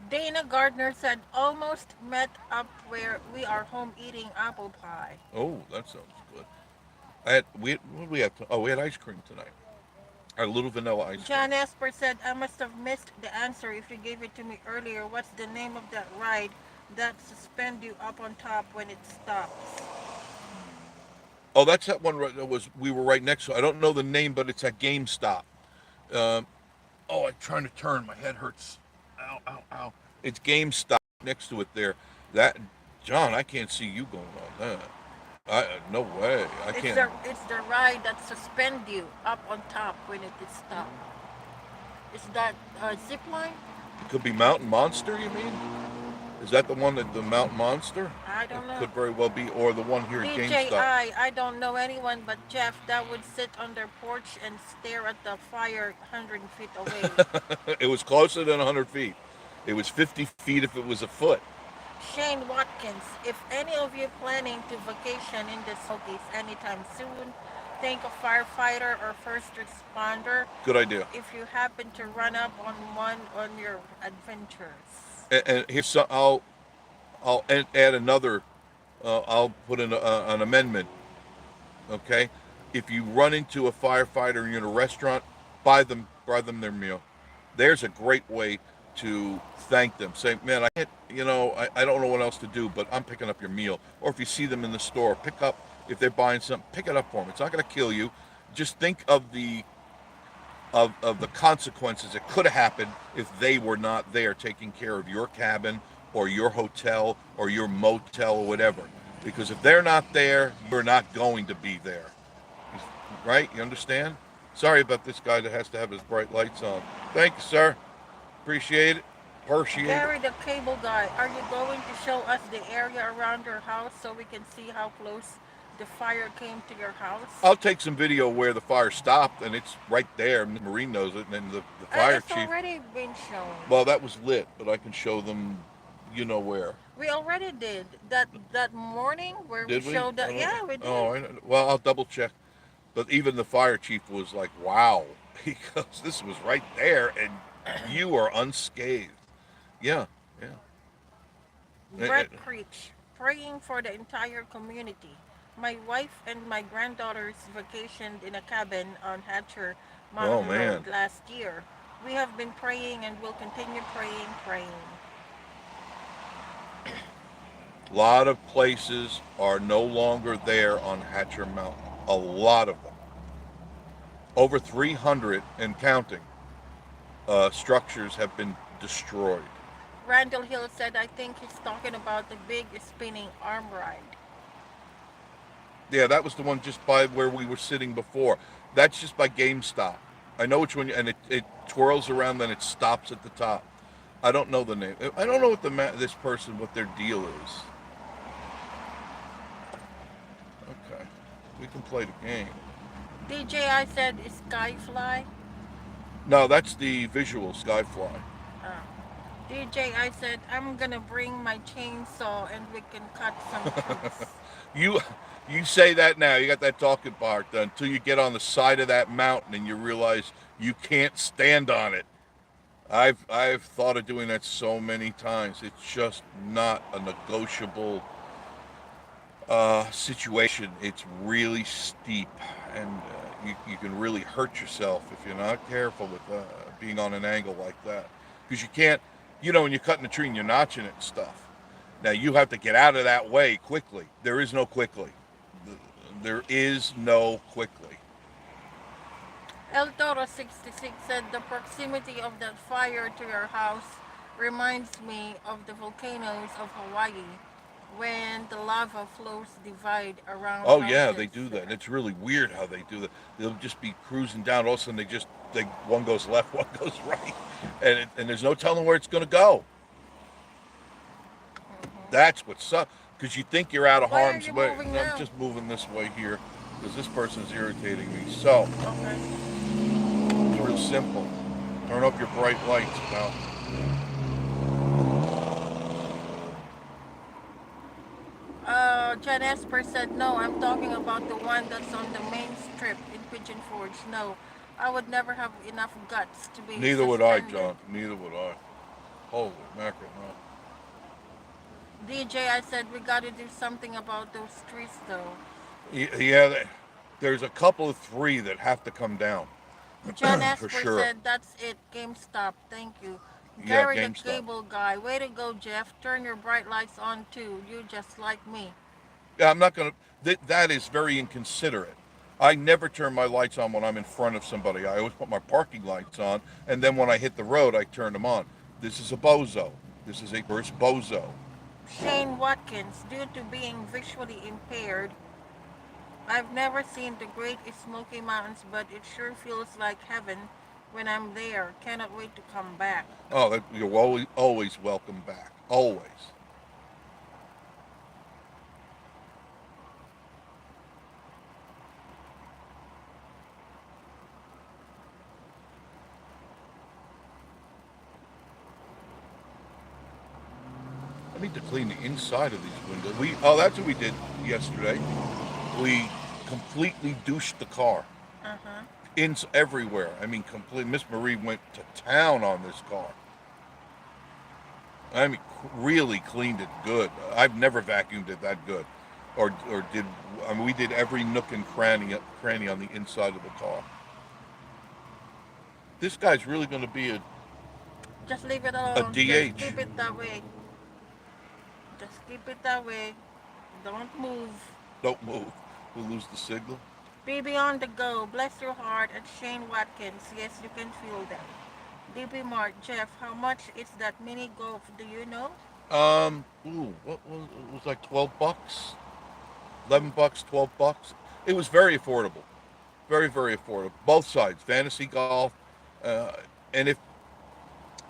S2: Dana Gardner said, almost met up where we are home eating apple pie.
S1: Oh, that sounds good. What did we have? Oh, we had ice cream tonight. A little vanilla ice cream.
S2: John Esper said, I must have missed the answer if you gave it to me earlier. What's the name of that ride that suspend you up on top when it stops?
S1: Oh, that's that one that was we were right next to. I don't know the name, but it's at GameStop. Um, oh, I'm trying to turn. My head hurts. Ow, ow, ow. It's GameStop next to it there. That John, I can't see you going on that. No way. I can't.
S2: It's the ride that suspend you up on top when it is stopped. Is that zip line?
S1: It could be Mountain Monster. You mean? Is that the one that the Mountain Monster?
S2: I
S1: It
S2: don't know.
S1: could very well be, or the one here at GameStop.
S2: DJI, I don't know anyone but Jeff that would sit on their porch and stare at the fire 100 feet away.
S1: It was closer than 100 feet. It was 50 feet if it was a foot.
S2: Shane Watkins, if any of you planning to vacation in the Smokies anytime soon, think a firefighter or first responder
S1: Good idea.
S2: if you happen to run up on one on your adventures.
S1: And here's some, I'll add another. I'll put in an amendment. Okay, if you run into a firefighter and you're in a restaurant, buy them their meal. There's a great way to thank them. Say, man, I can't, I don't know what else to do, but I'm picking up your meal. Or if you see them in the store, pick up, if they're buying something, pick it up for them. It's not going to kill you. Just think of the consequences that could have happened if they were not there taking care of your cabin or your hotel or your motel or whatever. Because if they're not there, you're not going to be there. Right? You understand? Sorry about this guy that has to have his bright lights on. Thank you, sir. Appreciate it. Appreciate it.
S2: Gary the cable guy, are you going to show us the area around your house so we can see how close the fire came to your house?
S1: I'll take some video where the fire stopped, and it's right there. Marine knows it, and then the fire
S2: It's
S1: chief.
S2: already been shown.
S1: Well, that was lit, but I can show them, where.
S2: We already did that morning where
S1: Did
S2: we
S1: we?
S2: showed that. Yeah, we did.
S1: Oh, well, I'll double check. But even the fire chief was like, "Wow," because this was right there, and you are unscathed. Yeah, yeah.
S2: Brett Creech, praying for the entire community. My wife and my granddaughters vacationed in a cabin on Hatcher
S1: Oh
S2: Mountain
S1: man,
S2: Road last year. We have been praying and will continue praying.
S1: a lot of places are no longer there on Hatcher Mountain. A lot of them, over 300 and counting, structures have been destroyed.
S2: Randall Hill said, I think he's talking about the big spinning arm ride.
S1: Yeah, that was the one just by where we were sitting before. That's just by GameStop. I know which one, and it twirls around, then it stops at the top. I don't know the name. I don't know what this person, what their deal is. Okay, we can play the game.
S2: DJI said, Skyfly.
S1: No, that's the visual Skyfly.
S2: Uh, DJI said, I'm gonna bring my chainsaw and we can cut some trees.
S1: You you say that now. You got that talking part until you get on the side of that mountain and you realize you can't stand on it. I've thought of doing that so many times. It's just not a negotiable situation. It's really steep, and you can really hurt yourself if you're not careful with being on an angle like that. Because you can't, when you're cutting a tree and you're notching it and stuff. Now you have to get out of that way quickly. There is no quickly. There is no quickly.
S2: El Toro 66 said the proximity of that fire to your house reminds me of the volcanoes of Hawaii when the lava flows divide around
S1: Oh
S2: houses.
S1: yeah, they do that. It's really weird how they do that. They'll just be cruising down. All of a sudden, one goes left, one goes right, and there's no telling where it's going to go. That's what sucks. Because you think you're out of
S2: Why
S1: harm's
S2: are you
S1: way.
S2: moving
S1: No,
S2: now?
S1: I'm just moving this way here because this person's irritating me. So
S2: Okay.
S1: it's real simple. Turn up your bright lights, pal.
S2: Jan Esper said, no, I'm talking about the one that's on the main strip in Pigeon Forge. No, I would never have enough guts to be
S1: Neither would I,
S2: suspended.
S1: John. Neither would I. Holy mackerel, no.
S2: DJ, I said, we gotta do something about those trees though.
S1: Yeah, there's a couple of three that have to come down.
S2: John
S1: for
S2: Esper
S1: sure.
S2: said, "That's it. GameStop. Thank you."
S1: Yeah,
S2: Gary the
S1: GameStop.
S2: Cable Guy. Way to go, Jeff. Turn your bright lights on too. You just like me.
S1: Yeah, I'm not gonna. That is very inconsiderate. I never turn my lights on when I'm in front of somebody. I always put my parking lights on, and then when I hit the road, I turn them on. This is a bozo. This is a first bozo.
S2: Shane Watkins. Due to being visually impaired, I've never seen the Great Smoky Mountains, but it sure feels like heaven when I'm there. Cannot wait to come back.
S1: Oh, you're always welcome back. Always. I need to clean the inside of these windows. That's what we did yesterday. We completely douched the car.
S2: Uh huh.
S1: Everywhere. I mean, complete. Miss Marie went to town on this car. I mean, really cleaned it good. I've never vacuumed it that good, or did. I mean, we did every nook and cranny on the inside of the car. This guy's really going to be
S2: Just leave it
S1: a
S2: alone. Just
S1: DH.
S2: keep it that way. Just keep it that way. Don't move.
S1: Don't move. We'll lose the signal.
S2: Baby on the go. Bless your heart. And Shane Watkins. Yes, you can feel that. DB Mart. Jeff, how much is that mini golf? Do you know?
S1: What was it? Was like $12, $11, $12. It was very affordable, very very affordable. Both sides, fantasy golf, uh, and if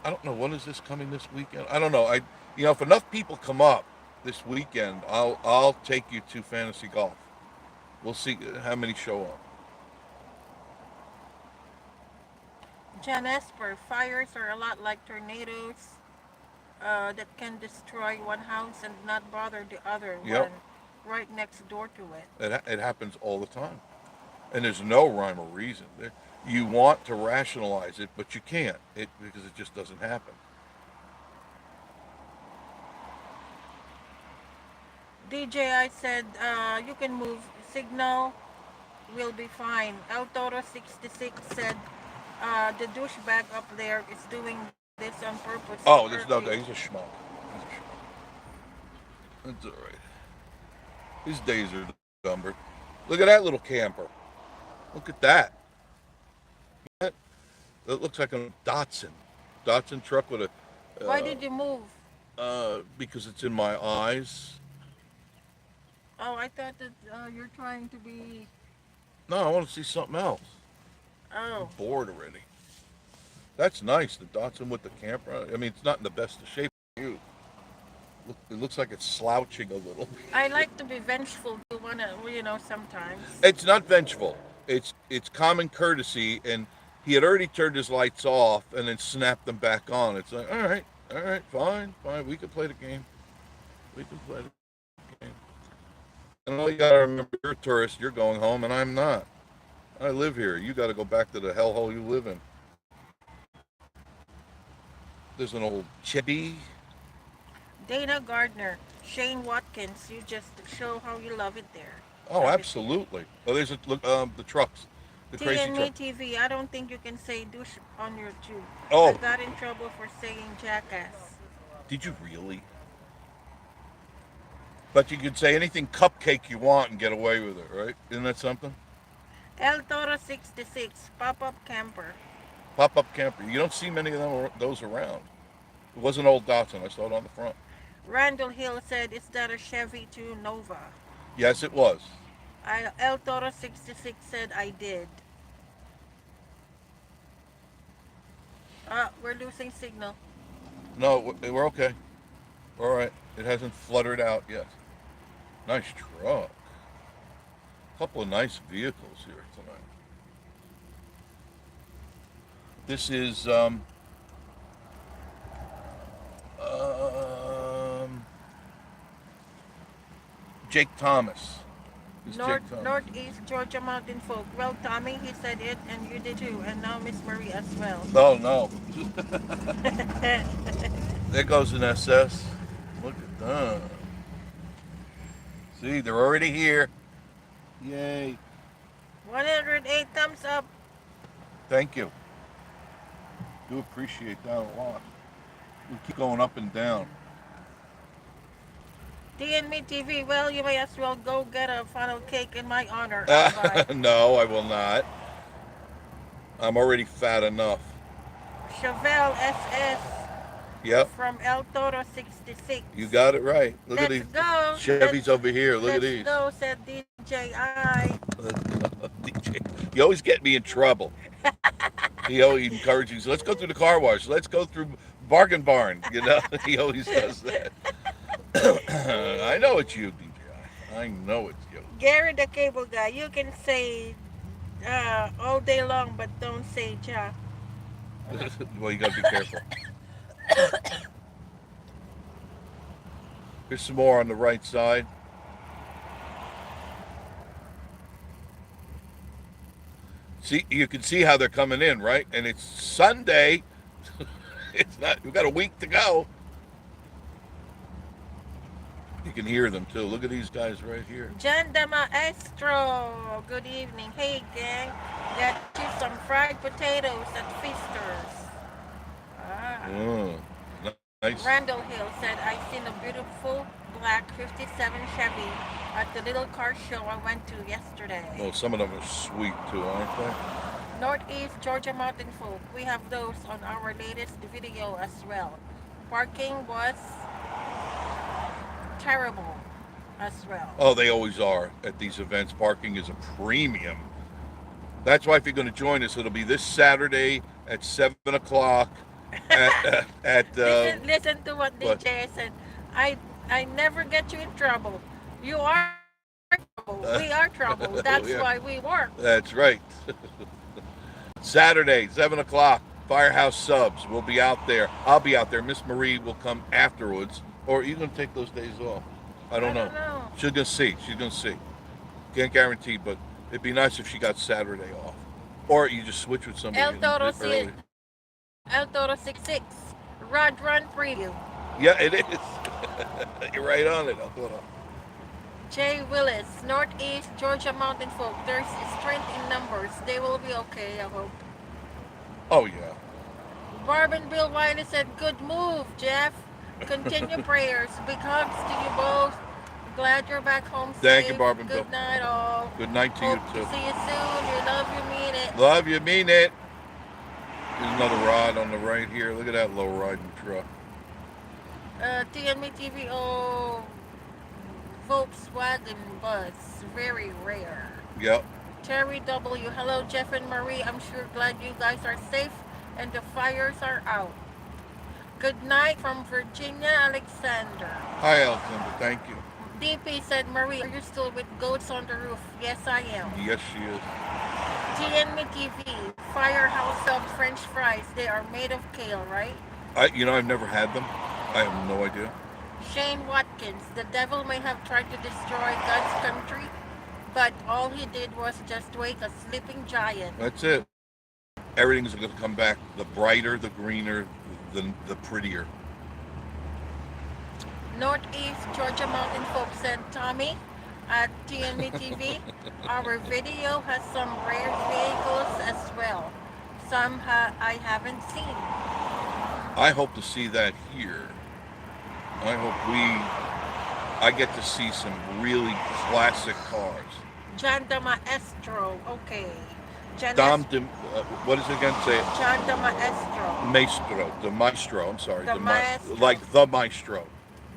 S1: I don't know when is this coming this weekend. I don't know. If enough people come up this weekend, I'll take you to fantasy golf. We'll see how many show up.
S2: Jan Esper. Fires are a lot like tornadoes that can destroy one house and not bother the other
S1: Yep,
S2: one right next door to it.
S1: it happens all the time, and there's no rhyme or reason. You want to rationalize it, but you can't. Because it just doesn't happen.
S2: DJ, I said, you can move. Signal will be fine. El Toro 66 said, the douchebag up there is doing this on purpose to hurt
S1: Oh,
S2: you.
S1: there's no doubt. He's a schmuck. He's a schmuck. That's all right. His days are numbered. Look at that little camper. Look at that. That, that looks like a Datsun truck with a.
S2: Why did you move?
S1: Because it's in my eyes.
S2: Oh, I thought that you're trying to be.
S1: No, I want to see something else. I'm
S2: Oh,
S1: bored already. That's nice. The Datsun with the camper. I mean, it's not in the best of shape. You. It looks like it's slouching a little.
S2: I like to be vengeful. You wanna, sometimes.
S1: It's not vengeful. It's common courtesy, and he had already turned his lights off and then snapped them back on. It's like, all right, fine, fine. We can play the game. We can play the game. And all you gotta remember, you're a tourist. You're going home, and I'm not. I live here. You got to go back to the hellhole you live in. There's an old chibi.
S2: Dana Gardner, Shane Watkins. You just show how you love it there.
S1: Oh,
S2: Love it there.
S1: absolutely. Oh, there's the trucks, the
S2: T
S1: crazy
S2: and Me
S1: truck.
S2: TV. I don't think you can say douche on your tube. I
S1: Oh,
S2: got in trouble for saying jackass.
S1: did you really? But you could say anything cupcake you want and get away with it, right? Isn't that something?
S2: El Toro 66, pop up camper.
S1: Pop up camper. You don't see many of those around. It was an old Datsun. I saw it on the front.
S2: Randall Hill said, "Is that a Chevy 2 Nova?"
S1: Yes, it was.
S2: El Toro 66 said, "I did." We're losing signal.
S1: No, we're okay. All right. It hasn't fluttered out yet. Nice truck. Couple of nice vehicles here tonight. This is um Jake Thomas. This is Jake Thomas.
S2: Northeast Georgia Mountain Folk. Well, Tommy, he said it, and you did too, and now Miss Marie as well.
S1: Oh no. There goes an SS. Look at that. See, they're already here. Yay.
S2: 108 thumbs up.
S1: Thank you. Do appreciate that a lot. We keep going up and down.
S2: DNB TV, well, you may as well go get a funnel cake in my honor. I'll buy.
S1: No, I will not. I'm already fat enough.
S2: Chevelle SS
S1: Yep,
S2: from El Toro 66.
S1: you got it right. Look at
S2: Let's
S1: these
S2: go.
S1: Chevys over here. Look at
S2: Let's
S1: these.
S2: go, said DJI.
S1: DJ, you always get me in trouble. He always encourages, let's go through the car wash. Let's go through Bargain Barn. You know, he always does that. I know it's you, DJ. I know it's you.
S2: Gary the cable guy, you can say all day long, but don't say ja.
S1: Well, you got to be careful. Here's some more on the right side. See, you can see how they're coming in, right? And it's Sunday. It's not. We've got a week to go. You can hear them too. Look at these guys right here.
S2: John the Maestro, good evening. Hey gang, got you some fried potatoes at Feasters. Ah.
S1: Oh, nice.
S2: Randall Hill said, I seen a beautiful black 57 Chevy at the little car show I went to yesterday.
S1: Well, some of them are sweet too, aren't they?
S2: Northeast Georgia Mountain Folk, we have those on our latest video as well. Parking was terrible as well.
S1: Oh, they always are at these events. Parking is a premium. That's why if you're going to join us, it'll be this Saturday at 7 o'clock.
S2: Listen to what DJ said. I never get you in trouble. You are trouble. We are trouble. That's
S1: Yeah.
S2: why we work.
S1: That's right. Saturday, 7 o'clock, Firehouse Subs. We'll be out there. I'll be out there. Miss Marie will come afterwards. Or are you going to take those days off? I don't know. She's going to see. She's going to see. Can't guarantee, but it'd be nice if she got Saturday off. Or you just switch with somebody.
S2: El Toro 66. Rod Run preview.
S1: Yeah, it is. You're right on it.
S2: Jay Willis, Northeast Georgia Mountain Folk. There's strength in numbers. They will be okay, I hope.
S1: Oh, yeah.
S2: Barb and Bill Wiley said, good move, Jeff. Continue prayers. Big hugs to you both. Glad you're back home safe.
S1: Thank you, Barb and Bill.
S2: Good night, all.
S1: Good night to
S2: Hope
S1: you, too.
S2: to see you soon. You love, you mean it.
S1: Love you, mean it. There's another rod on the right here. Look at that low riding truck.
S2: TNB TVO Volkswagen bus. Very rare.
S1: Yep.
S2: Terry W. Hello, Jeff and Marie. I'm sure glad you guys are safe and the fires are out. Good night from Virginia, Alexander.
S1: Hi, Alexander. Thank you.
S2: DP said, Marie, are you still with goats on the roof? Yes, I am.
S1: Yes, she is.
S2: TNB TV, Firehouse Sub French fries. They are made of kale, right?
S1: I've never had them. I have no idea.
S2: Shane Watkins, the devil may have tried to destroy God's country, but all he did was just wake a sleeping giant.
S1: That's it. Everything's going to come back. The brighter, the greener, the prettier.
S2: Northeast Georgia Mountain Folk said, Tommy, at TNB TV, our video has some rare vehicles as well. Some I haven't seen.
S1: I hope to see that here. I hope I get to see some really classic cars.
S2: John the Maestro, okay.
S1: What is it again? Say it.
S2: John the Maestro.
S1: The Maestro. I'm sorry.
S2: The Maestro.
S1: Like the Maestro.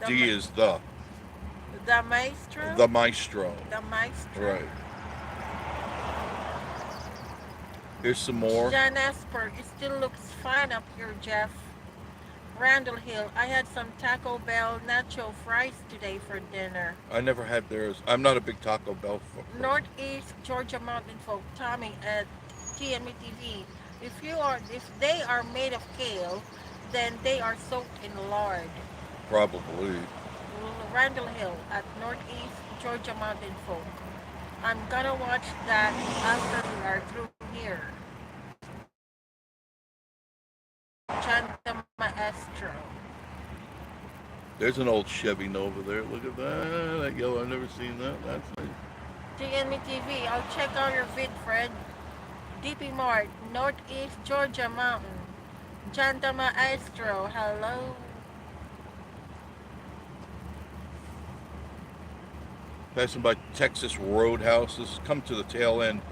S2: The
S1: D is the.
S2: The Maestro?
S1: The Maestro.
S2: The Maestro.
S1: Right. Here's some more.
S2: John Esper, it still looks fine up here, Jeff. Randall Hill, I had some Taco Bell nacho fries today for dinner.
S1: I never had theirs. I'm not a big Taco Bell fan.
S2: Northeast Georgia Mountain Folk, Tommy at TNB TV. If they are made of kale, then they are soaked in lard.
S1: Probably.
S2: Randall Hill at Northeast Georgia Mountain Folk. I'm gonna watch that after we are through here. Chanta Maestro.
S1: There's an old Chevy Nova there. Look at that yellow. I've never seen that. That's nice.
S2: TNB TV. I'll check out your vid, Fred. DP Mart, Northeast Georgia Mountain. Janta Maestro, hello.
S1: Passing by Texas Roadhouses, come to the tail end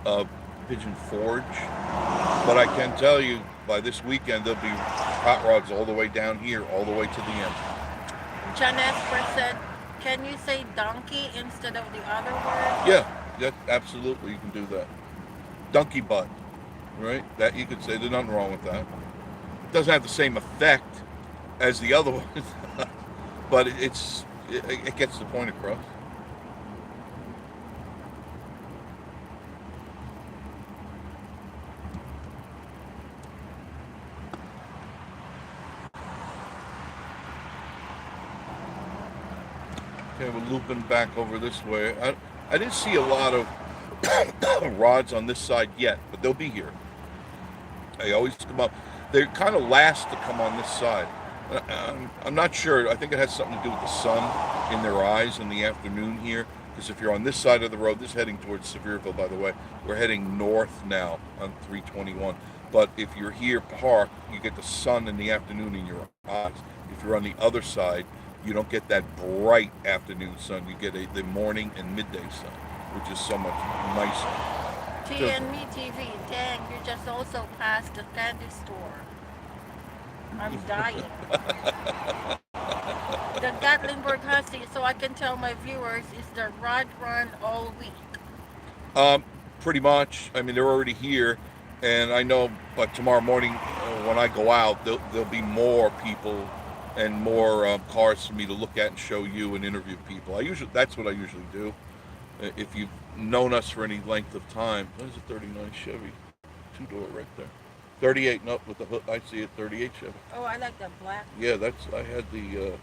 S1: of Pigeon Forge. But I can tell you, by this weekend, there'll be hot rods all the way down here, all the way to the end.
S2: John Esper said, can you say donkey instead of the other word?
S1: Yeah, absolutely, you can do that. Donkey butt, right? That you could say. There's nothing wrong with that. It doesn't have the same effect as the other one, but it gets the point across. Okay, we're looping back over this way. I didn't see a lot of rods on this side yet, but they'll be here. They always come up. They're kind of last to come on this side. I'm not sure. I think it has something to do with the sun in their eyes in the afternoon here. Because if you're on this side of the road, this is heading towards Sevierville, by the way. We're heading north now on 321. But if you're here parked, you get the sun in the afternoon in your eyes. If you're on the other side, you don't get that bright afternoon sun. You get the morning and midday sun, which is so much nicer.
S2: TNME TV, dang, you just also passed the candy store. I'm dying. The Gatlinburg Husky, so I can tell my viewers, is the rod run all week?
S1: Pretty much. I mean, they're already here, and I know, but tomorrow morning when I go out, there'll be more people and more cars for me to look at and show you and interview people. That's what I usually do. If you've known us for any length of time, there's a 39 Chevy, two-door right there. 38, nope, with the hood, I see it, 38 Chevy.
S2: Oh, I like the black.
S1: Yeah, I had the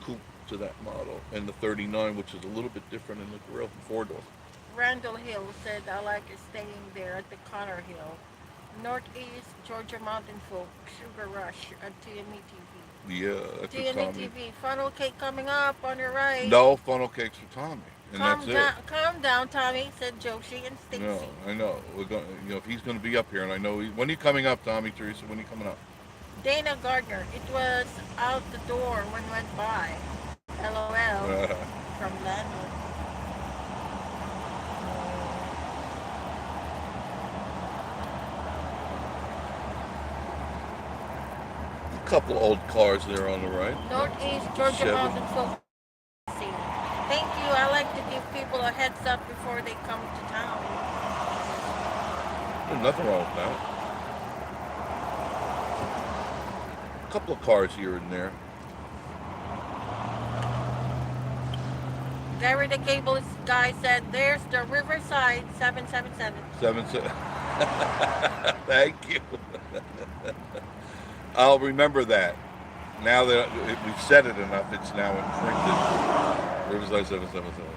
S1: coupe to that model, and the 39, which is a little bit different in the grill, four-door.
S2: Randall Hill said, I like staying there at the Connor Hill. Northeast Georgia Mountain Folk, Sugar Rush at TNME TV.
S1: Yeah, that's what
S2: TNME
S1: Tommy.
S2: TV, funnel cake coming up on your right.
S1: No funnel cakes for Tommy, and that's it.
S2: Calm down, Tommy, said Joshi and Stacy.
S1: No, I know. We're going. If he's going to be up here, and I know when are you coming up, Tommy, Teresa? When are you coming up?
S2: Dana Gardner, it was out the door when went by. LOL from Landwood.
S1: A couple old cars there on the right.
S2: Northeast Georgia
S1: Chevy.
S2: Mountain Folk. Thank you. I like to give people a heads up before they come to town.
S1: There's nothing wrong with that. A couple of cars here and there.
S2: Gary the Cable guy said, there's the Riverside 777.
S1: Thank you. I'll remember that. Now that we've said it enough, it's now imprinted. Riverside 777.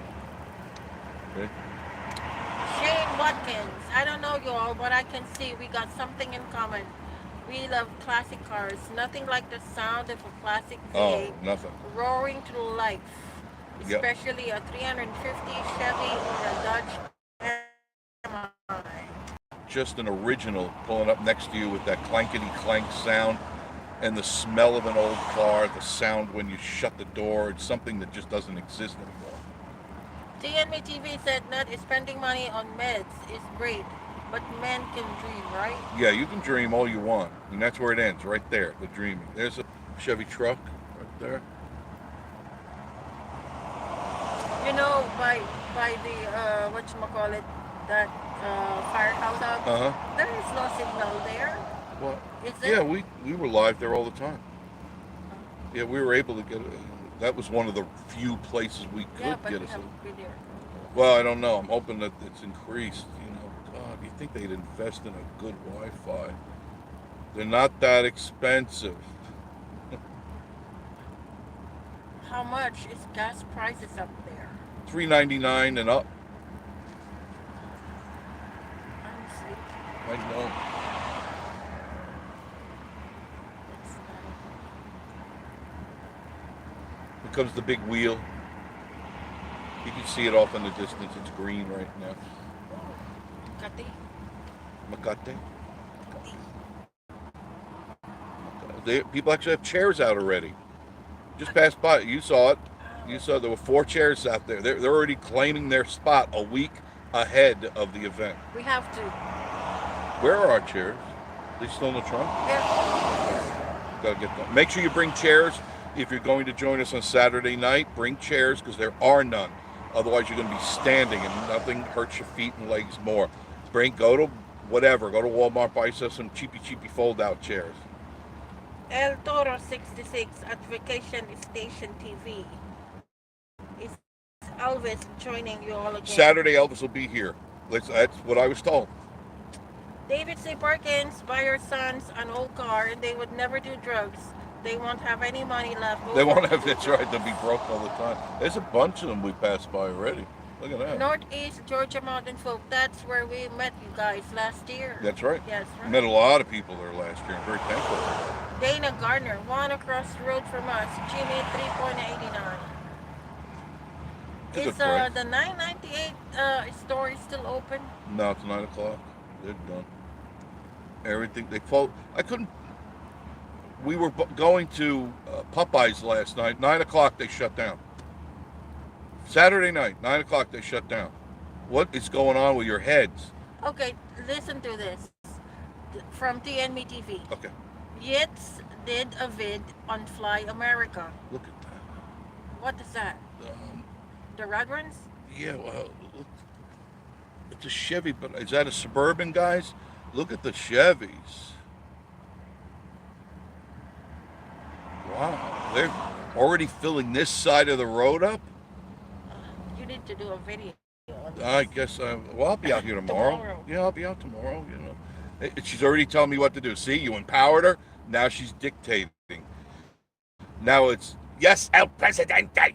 S1: Okay.
S2: Shane Watkins, I don't know you all, but I can see we got something in common. We love classic cars. Nothing like the sound of a classic V8
S1: nothing.
S2: roaring through life. Especially a 350 Chevy or a Dodge MI.
S1: Just an original pulling up next to you with that clankety clank sound and the smell of an old car, the sound when you shut the door. It's something that just doesn't exist anymore.
S2: TNME TV said not spending money on meds is great, but men can dream, right?
S1: Yeah, you can dream all you want, and that's where it ends, right there, the dreaming. There's a Chevy truck right there.
S2: You know, by the whatchamacallit, that firehouse out, there is no signal there.
S1: What?
S2: Is there?
S1: Yeah, we were live there all the time. Yeah, we were able to get it. That was one of the few places we could get us. Well, I don't know. I'm hoping that it's increased. God, you think they'd invest in a good Wi-Fi? They're not that expensive.
S2: How much is gas prices up there?
S1: $3.99 and up.
S2: Honestly,
S1: I know. Here comes the big wheel. You can see it off in the distance. It's green right now.
S2: Kati.
S1: Macate. People actually have chairs out already. Just passed by. You saw it. You saw there were 4 chairs out there. They're already claiming their spot a week ahead of the event.
S2: We have to.
S1: Where are our chairs? They still in the trunk?
S2: Yeah.
S1: Gotta get them. Make sure you bring chairs. If you're going to join us on Saturday night, bring chairs because there are none. Otherwise, you're going to be standing and nothing hurts your feet and legs more. Go to whatever. Go to Walmart, buy yourself some cheapy fold-out chairs.
S2: El Toro 66 at Vacation Station TV. Is Elvis joining you all again?
S1: Saturday, Elvis will be here. That's what I was told.
S2: David C. Perkins, buy your sons an old car and they would never do drugs. They won't have any money left over.
S1: They won't have, that's right, they'll be broke all the time. There's a bunch of them we passed by already. Look at that.
S2: Northeast Georgia Mountain Folk, that's where we met you guys last year.
S1: That's right.
S2: Yes, right.
S1: We met a lot of people there last year. I'm very thankful.
S2: Dana Gardner, one across the road from us, Jimmy 3.89. Is the 998 store still open?
S1: No, it's 9 o'clock. They're done. Everything, I couldn't, we were going to Popeyes last night. 9 o'clock they shut down. Saturday night, 9 o'clock they shut down. What is going on with your heads?
S2: Okay, listen to this. From TNME TV.
S1: Okay.
S2: Yitz did a vid on Fly America.
S1: Look at that.
S2: What is that? The red ones?
S1: Yeah, well, look, it's a Chevy, but is that a Suburban, guys? Look at the Chevys. Wow, they're already filling this side of the road up?
S2: You need to do a video on this.
S1: I guess, well, I'll be out here tomorrow. Yeah, I'll be out tomorrow, you know. She's already telling me what to do. See, you empowered her. Now she's dictating. Now it's, yes, El Presidente.